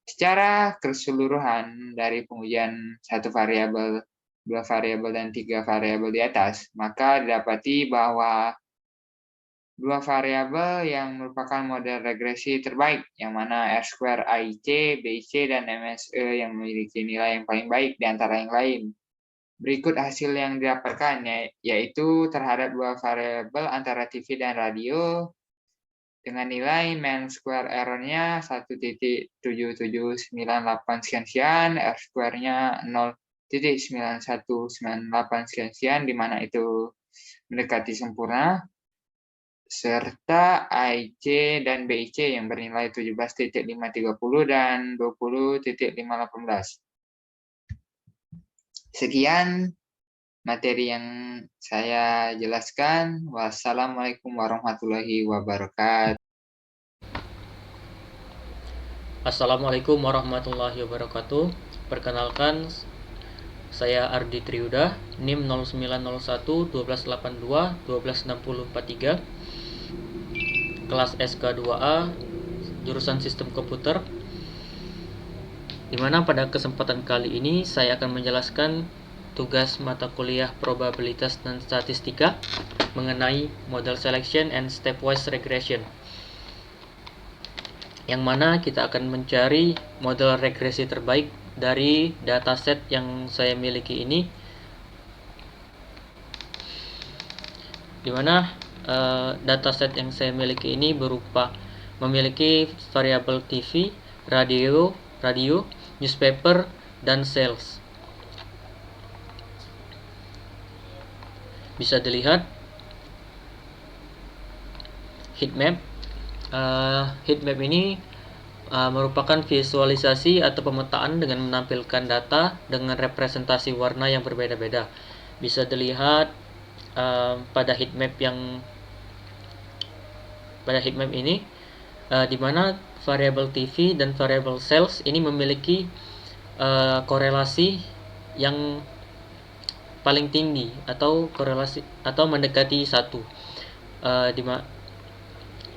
Secara keseluruhan dari pengujian 1 variabel, 2 variabel, dan 3 variabel di atas, maka didapati bahwa 2 variabel yang merupakan model regresi terbaik, yang mana R-square AIC, BIC, dan MSE yang memiliki nilai yang paling baik di antara yang lain. Berikut hasil yang didapatkan, yaitu terhadap 2 variabel antara TV dan radio, dengan nilai mean square error-nya 1.7798 sekian, R-square-nya 0.9198 sekian, di mana itu mendekati sempurna, serta AIC dan BIC yang bernilai 17.530 dan 20.518. Sekian materi yang saya jelaskan. Wassalamualaikum warahmatullahi wabarakatuh. Assalamualaikum warahmatullahi wabarakatuh. Perkenalkan, saya Ardi Triuda, NIM 0901 1282 126043, kelas SK2A, jurusan Sistem Komputer, di mana pada kesempatan kali ini saya akan menjelaskan tugas mata kuliah Probabilitas dan Statistika mengenai Model Selection and Stepwise Regression, yang mana kita akan mencari model regresi terbaik dari dataset yang saya miliki ini, di mana dataset yang saya miliki ini berupa memiliki variabel TV, radio, newspaper, dan sales. Bisa dilihat heatmap. Heatmap ini merupakan visualisasi atau pemetaan dengan menampilkan data dengan representasi warna yang berbeda-beda. Bisa dilihat pada heatmap ini, di mana variabel TV dan variabel sales ini memiliki korelasi yang paling tinggi atau korelasi atau mendekati 1,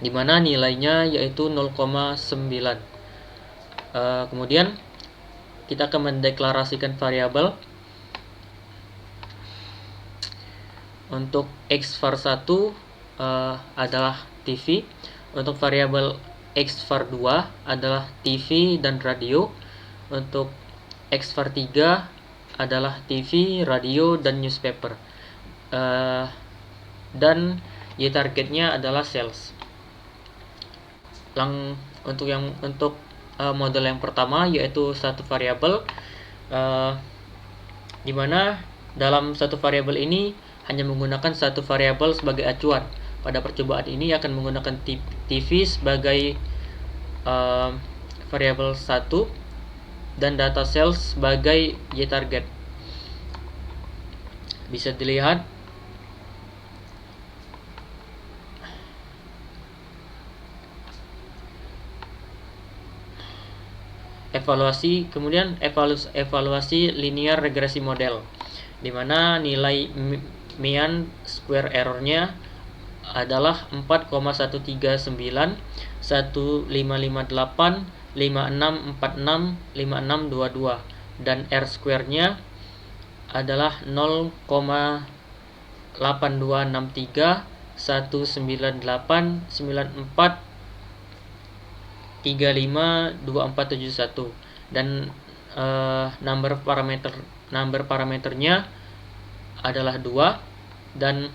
di mana nilainya yaitu 0,9. Kemudian kita akan mendeklarasikan variabel. Untuk X var 1 adalah TV, untuk variabel X var 2 adalah TV dan radio, untuk X var 3 adalah TV, radio, dan newspaper, dan Y targetnya adalah sales. Untuk model yang pertama yaitu satu variabel, di mana dalam satu variabel ini hanya menggunakan satu variabel sebagai acuan. Pada percobaan ini akan menggunakan TV sebagai variabel 1 dan data sales sebagai Y target. Bisa dilihat evaluasi linear regresi model, di mana nilai mean square error-nya adalah 4,139, 1558, 5646, 5622, dan R square-nya adalah 0,8263, 19894352471 dan number parameternya adalah 2 dan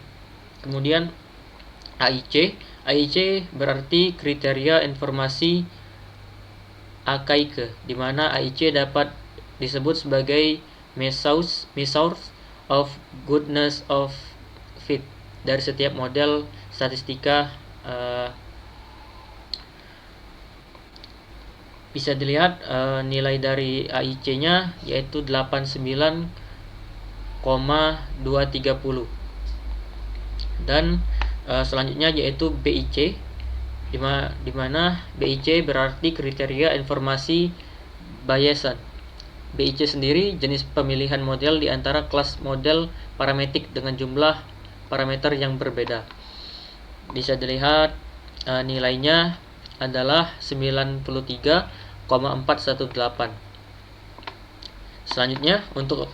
kemudian AIC berarti kriteria informasi Akaike, di mana AIC dapat disebut sebagai measures of goodness of fit dari setiap model statistika. Bisa dilihat nilai dari AIC-nya yaitu 89,230 dan selanjutnya yaitu BIC, di mana BIC berarti kriteria informasi Bayesian. BIC sendiri jenis pemilihan model di antara kelas model parametrik dengan jumlah parameter yang berbeda. Bisa dilihat nilainya adalah 93,418. Selanjutnya untuk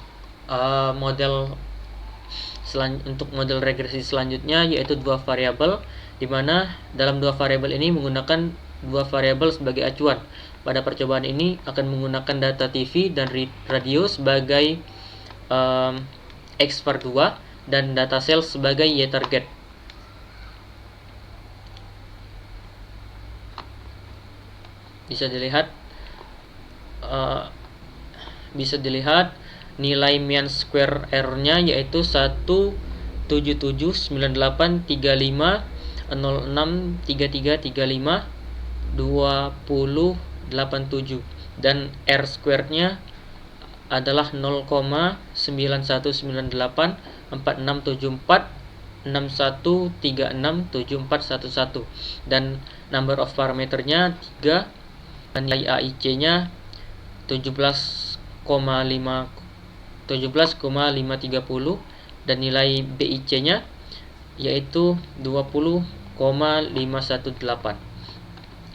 model regresi selanjutnya yaitu dua variabel, di mana dalam dua variabel ini menggunakan dua variabel sebagai acuan. Pada percobaan ini akan menggunakan data TV dan radio sebagai X-var 2 dan data sales sebagai Y-target. Bisa dilihat nilai mean square error-nya yaitu 17798350633352087 dan R square-nya adalah 0,9198467461367411 dan number of parameternya 3 dan nilai AIC-nya 17,530 dan nilai BIC-nya yaitu 20,518.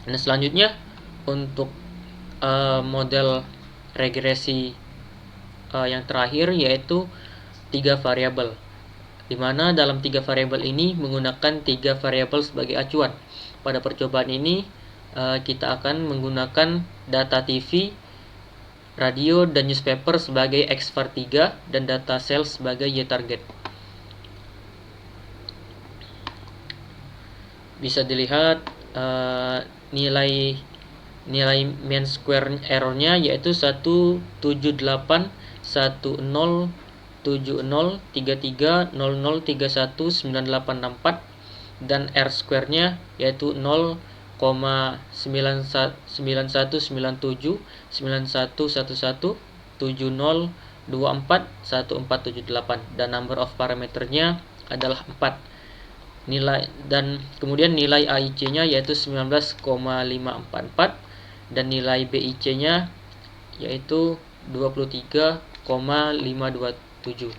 Nah, selanjutnya untuk model regresi yang terakhir yaitu 3 variabel, di mana dalam 3 variabel ini menggunakan 3 variabel sebagai acuan. Pada percobaan ini kita akan menggunakan data TV, radio, dan newspaper sebagai X-var 3 dan data sales sebagai Y-target. Bisa dilihat nilai mean square error-nya yaitu 178703300319864 dan R square-nya yaitu 0,91911170241478 dan number of parameternya adalah 4. Dan kemudian nilai AIC-nya yaitu 19,544 dan nilai BIC-nya yaitu 23,527.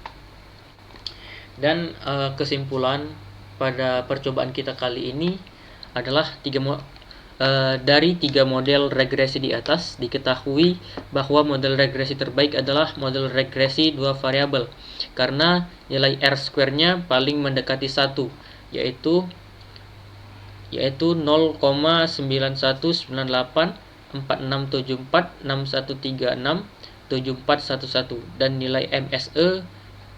Dan kesimpulan pada percobaan kita kali ini adalah dari 3 model regresi di atas diketahui bahwa model regresi terbaik adalah model regresi 2 variabel karena nilai R square-nya paling mendekati 1 yaitu 0,9198467461367411 dan nilai MSE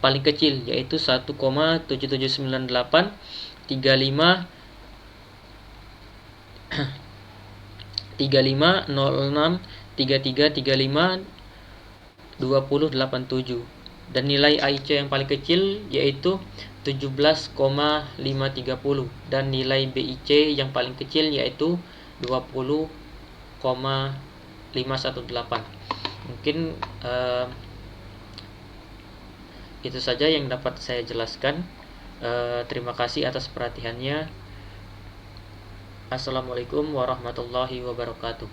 paling kecil yaitu 1,750633352087 dan nilai AIC yang paling kecil yaitu 17,530 dan nilai BIC yang paling kecil yaitu 20,518. Mungkin itu saja yang dapat saya jelaskan. Terima kasih atas perhatiannya. Assalamualaikum warahmatullahi wabarakatuh.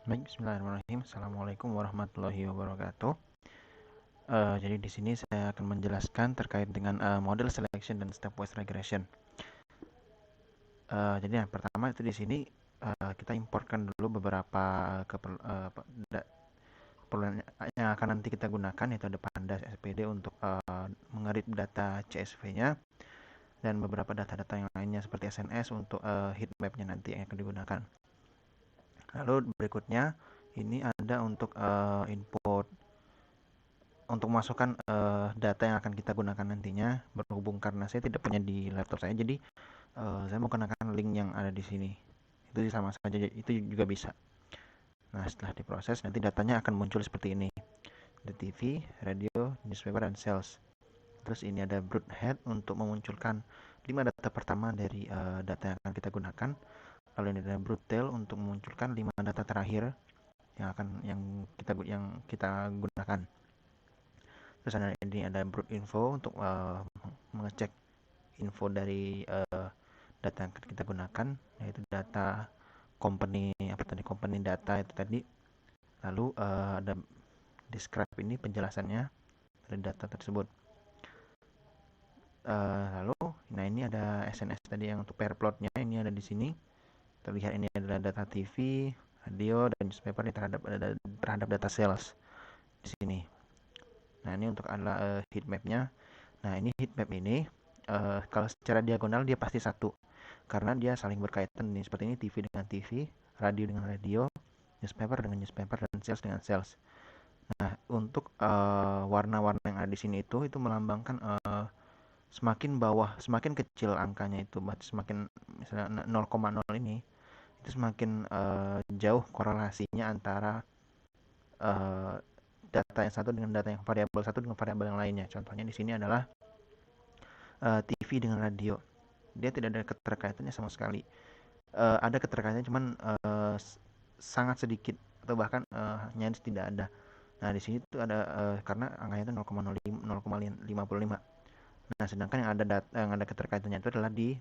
Baik, bismillahirrahmanirrahim. Assalamualaikum warahmatullahi wabarakatuh. Jadi di sini saya akan menjelaskan terkait dengan model selection dan stepwise regression. Jadi yang pertama itu di sini kita importkan dulu beberapa keperluan yang akan nanti kita gunakan, yaitu ada Pandas SPD untuk mengerit data CSV-nya, dan beberapa data-data yang lainnya seperti SNS untuk heat map-nya nanti yang akan digunakan. Lalu berikutnya ini ada untuk input untuk masukkan data yang akan kita gunakan nantinya. Berhubung karena saya tidak punya di laptop saya, jadi saya menggunakan link yang ada di sini. Itu sama saja, itu juga bisa. Nah, setelah diproses nanti datanya akan muncul seperti ini. Ada TV, radio, newspaper, dan sales. Terus ini ada broadhead untuk memunculkan 5 data pertama dari data yang akan kita gunakan. Lalu ini ada broadtail untuk memunculkan 5 data terakhir yang kita gunakan. Terus ini ada broad info untuk mengecek info dari data yang kita gunakan, yaitu data company data itu tadi. Lalu ada describe, ini penjelasannya dari data tersebut. Lalu nah ini ada SNS tadi yang untuk pair plotnya, ini ada di sini. Terlihat ini adalah data TV, radio, dan newspaper terhadap data sales di sini. Nah, ini untuk adalah heat map-nya. Nah, ini heat map ini kalau secara diagonal dia pasti satu, karena dia saling berkaitan nih. Seperti ini TV dengan TV, radio dengan radio, newspaper dengan newspaper, dan sales dengan sales. Nah, untuk warna-warna yang ada di sini itu melambangkan semakin bawah, semakin kecil angkanya itu, semakin misalnya 0,0 ini, itu semakin jauh korelasinya antara data yang satu dengan data yang variabel satu dengan variabel yang lainnya. Contohnya di sini adalah TV dengan radio. Dia tidak ada keterkaitannya sama sekali. Ada keterkaitannya, cuman sangat sedikit atau bahkan nyaris tidak ada. Nah, di sini tuh ada karena angkanya itu 0,55. Nah, sedangkan yang ada keterkaitannya itu adalah di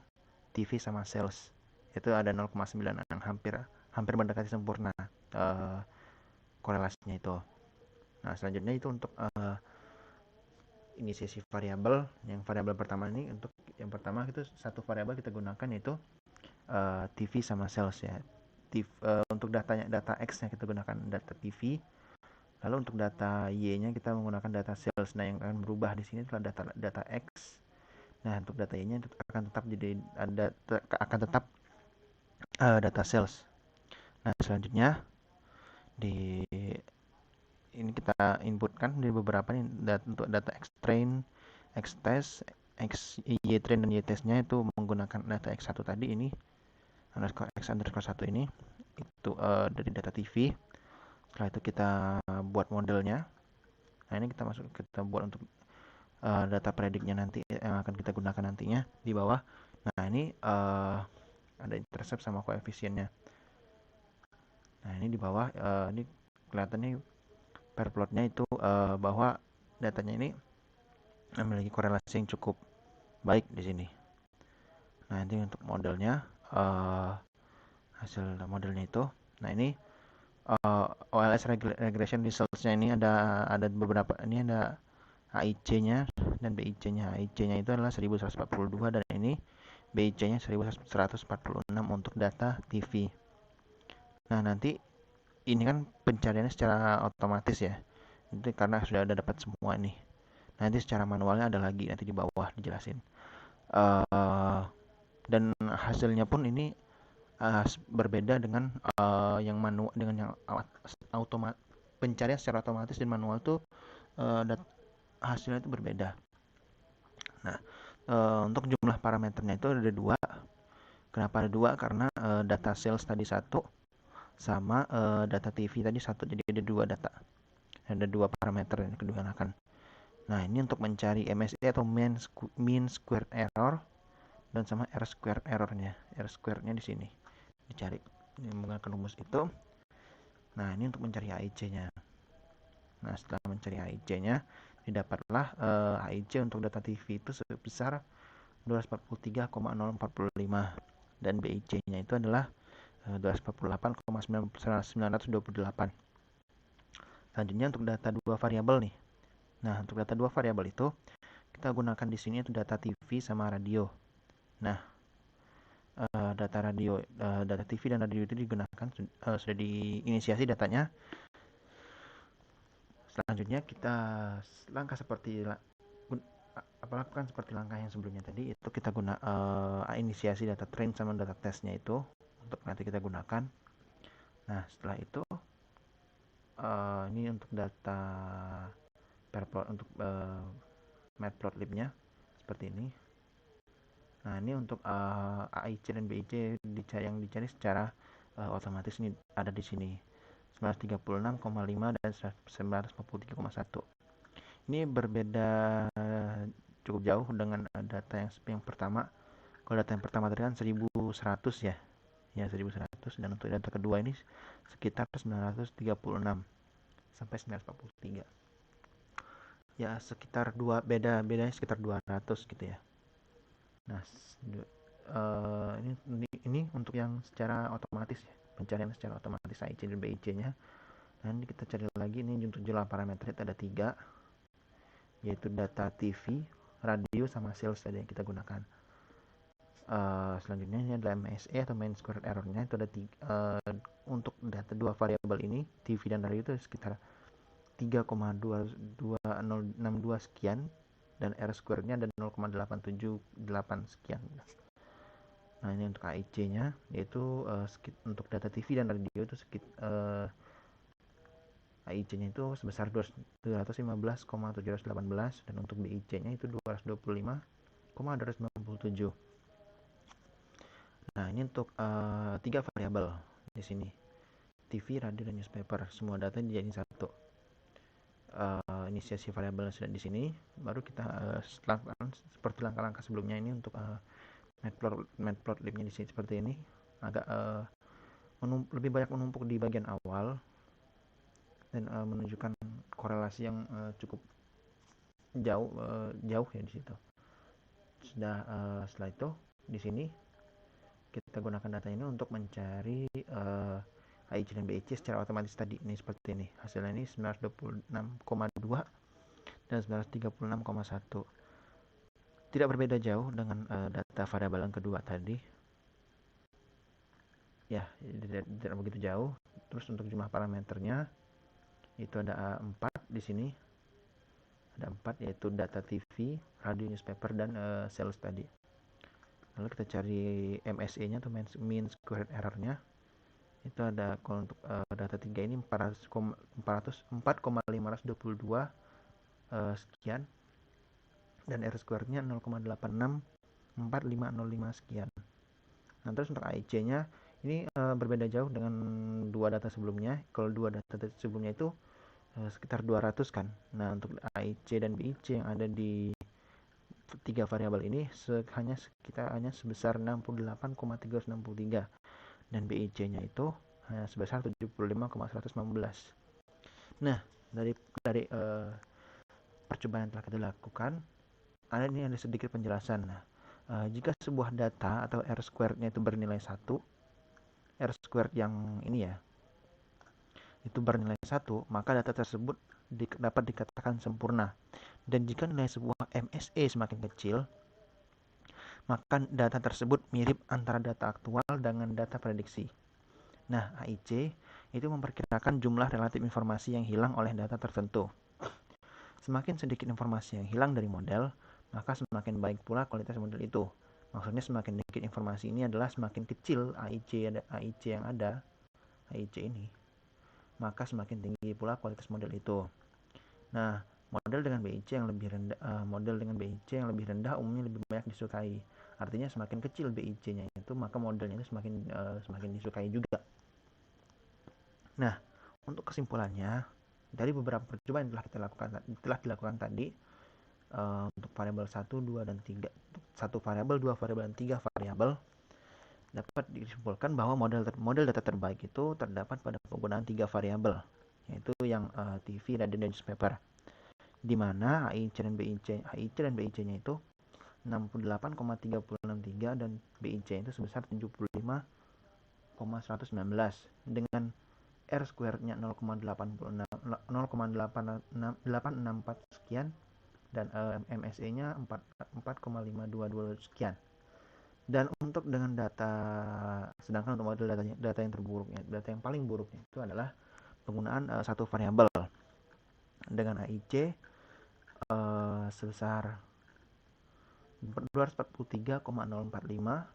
TV sama sales. Itu ada 0,9 yang hampir mendekati sempurna korelasinya itu. Nah, selanjutnya itu untuk inisiasi variabel. Yang variabel pertama ini, untuk yang pertama itu satu variabel kita gunakan, yaitu TV sama sales ya. Untuk data X-nya kita gunakan data TV. Lalu untuk data Y-nya kita menggunakan data sales. Nah, yang akan berubah di sini adalah data X. Nah, untuk data Y-nya akan tetap data sales. Nah, selanjutnya ini kita inputkan di beberapa nih untuk data X-train, X-test, Y-train, dan Y-test-nya itu menggunakan data X1 tadi, ini X_1 ini itu dari data TV. Setelah itu kita buat modelnya. Nah, ini kita buat untuk data prediknya nanti yang akan kita gunakan nantinya di bawah. Nah, ini ada intercept sama koefisiennya. Nah, ini di bawah ini kelihatannya pair plotnya itu bahwa datanya ini memiliki korelasi yang cukup baik di sini. Nah, ini untuk modelnya, hasil modelnya itu. Nah, ini OLS regression results-nya ini ada beberapa. Ini ada AIC-nya dan BIC-nya. AIC-nya itu adalah 1142 dan ini BIC-nya 1146 untuk data TV. Nah, nanti ini kan pencariannya secara otomatis ya. Itu karena sudah ada dapat semua nih. Nanti secara manualnya ada lagi, nanti di bawah dijelasin. Dan hasilnya pun ini berbeda dengan yang manual, dengan yang pencarian secara otomatis dan manual tuh hasilnya itu berbeda. Nah, untuk jumlah parameternya itu ada 2. Kenapa ada 2? Karena data sales tadi 1 sama data TV tadi 1, jadi ada 2 data. Ada 2 parameter yang digunakan. Nah, ini untuk mencari MSE atau mean squared error dan sama R squared errornya. R squarednya di sini dicari. Ini menggunakan rumus itu. Nah, ini untuk mencari AIC-nya. Nah, setelah mencari AIC-nya, didapatlah AIC untuk data TV itu sebesar 243,045 dan BIC-nya itu adalah 248,928. Selanjutnya untuk data 2 variabel nih. Nah, untuk data 2 variabel itu kita gunakan di sini itu data TV sama radio. Nah, data TV dan radio itu digunakan sudah diinisiasi datanya. Selanjutnya kita lakukan seperti langkah yang sebelumnya tadi, itu kita inisiasi data train sama data testnya itu untuk nanti kita gunakan. Nah, setelah itu ini untuk data untuk matplotlib-nya seperti ini. Nah, ini untuk AIC dan BIC yang dicari secara otomatis ini ada di sini. 936,5 dan 943,1. Ini berbeda cukup jauh dengan data yang pertama. Kalau data yang pertama tadi kan 1100 ya. Ya, 1100, dan untuk data kedua ini sekitar 936 sampai 943. Ya, sekitar bedanya sekitar 200 gitu ya. Nah, ini untuk yang secara otomatis ya, pencarian secara otomatis AIC dan BIC-nya. Nanti kita cari lagi, ini untuk jumlah parameter ada 3, yaitu data TV, radio, sama sales tadi yang kita gunakan. Selanjutnya ini adalah MSE atau mean squared error-nya, itu ada 3. Untuk data dua variabel ini, TV dan radio itu sekitar 3,2062 sekian, dan R squared-nya ada 0,878 sekian. Nah, ini untuk AIC-nya, yaitu untuk data TV dan radio itu AIC-nya itu sebesar 215,718, dan untuk BIC-nya itu 225,297. Nah, ini untuk 3 variabel di sini. TV, radio, dan newspaper. Semua data dijadiin satu. Inisiasi variabel sudah di sini. Baru kita lakukan seperti langkah-langkah sebelumnya ini untuk matplotlib-nya di sini seperti ini. Agak lebih banyak menumpuk di bagian awal dan menunjukkan korelasi yang cukup jauh ya di situ. Setelah itu di sini kita gunakan data ini untuk mencari AIC dan BIC secara otomatis tadi. Ini seperti ini. Hasilnya ini 926,2 dan 936,1. Tidak berbeda jauh dengan data variabel yang kedua tadi. Ya, tidak begitu jauh. Terus untuk jumlah parameternya itu ada 4 di sini. Ada 4, yaitu data TV, radio, newspaper, dan sales tadi. Lalu kita cari MSE-nya atau mean squared error-nya. Itu ada, kalau untuk data 3 ini 4,522 sekian, dan R squared-nya 0,864505 sekian. Nah, terus untuk AIC-nya ini berbeda jauh dengan dua data sebelumnya. Kalau dua data sebelumnya itu sekitar 200 kan. Nah, untuk AIC dan BIC yang ada di 3 variabel ini hanya sebesar 68,363, dan BIC-nya itu hanya sebesar 75,115. Nah, dari percobaan yang telah kita lakukan, ada sedikit penjelasan. Nah, jika sebuah data atau R squared-nya itu bernilai 1, R squared yang ini ya, itu bernilai 1, maka data tersebut dapat dikatakan sempurna. Dan jika nilai sebuah MSE semakin kecil, maka data tersebut mirip antara data aktual dengan data prediksi. Nah, AIC itu memperkirakan jumlah relatif informasi yang hilang oleh data tertentu. Semakin sedikit informasi yang hilang dari model, maka semakin baik pula kualitas model itu. Maksudnya semakin sedikit informasi ini adalah semakin kecil AIC yang ada, AIC ini, maka semakin tinggi pula kualitas model itu. Nah, model dengan BIC yang lebih rendah umumnya lebih banyak disukai. Artinya semakin kecil BIC-nya itu, maka modelnya itu semakin disukai juga. Nah, untuk kesimpulannya, dari beberapa percobaan yang telah dilakukan tadi, untuk variabel 1, 2, dan 3, 1 variabel, 2 variabel, dan 3 variabel, dapat disimpulkan bahwa model data terbaik itu terdapat pada penggunaan 3 variabel, yaitu yang TV, radio, dan newspaper, di mana AIC dan BIC-nya itu 68,363 dan BIC itu sebesar 75,119, dengan R squared-nya 0,864 sekian, dan MSE-nya 4,522 sekian. Dan untuk dengan sedangkan untuk model data yang terburuknya, data yang paling buruknya itu adalah penggunaan 1 variabel dengan AIC sebesar 243,045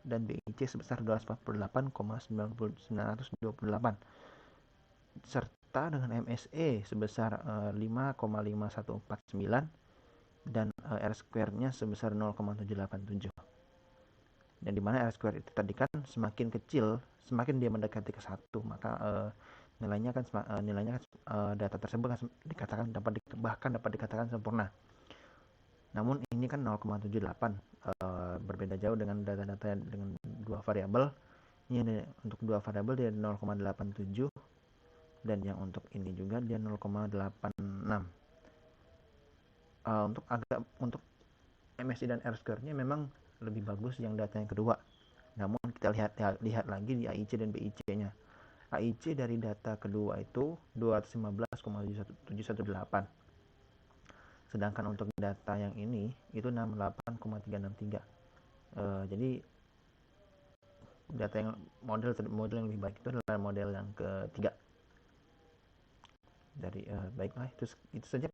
dan BIC sebesar 248,928 serta dengan MSE sebesar 5,5149 dan R-square-nya sebesar 0,787. Dan dimana R-square itu tadi kan semakin kecil, semakin dia mendekati ke 1, maka nilainya data tersebut kan bahkan dapat dikatakan sempurna. Namun ini kan 0,78, berbeda jauh dengan data-data dengan dua variabel. Ini untuk dua variabel dia 0,87 dan yang untuk ini juga dia 0,86. Untuk MSI dan R-square-nya memang lebih bagus yang data yang kedua. Namun kita lihat lagi di AIC dan BIC-nya. AIC dari data kedua itu 215,718. Sedangkan untuk data yang ini itu 68,363. Jadi data yang model yang lebih baik itu adalah model yang ketiga. Dari baiklah itu saja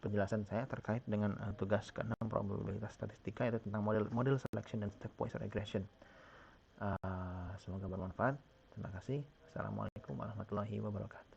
penjelasan saya terkait dengan tugas ke-6 probabilitas statistika, yaitu tentang model selection dan stepwise regression. Semoga bermanfaat. Terima kasih. Assalamualaikum warahmatullahi wabarakatuh.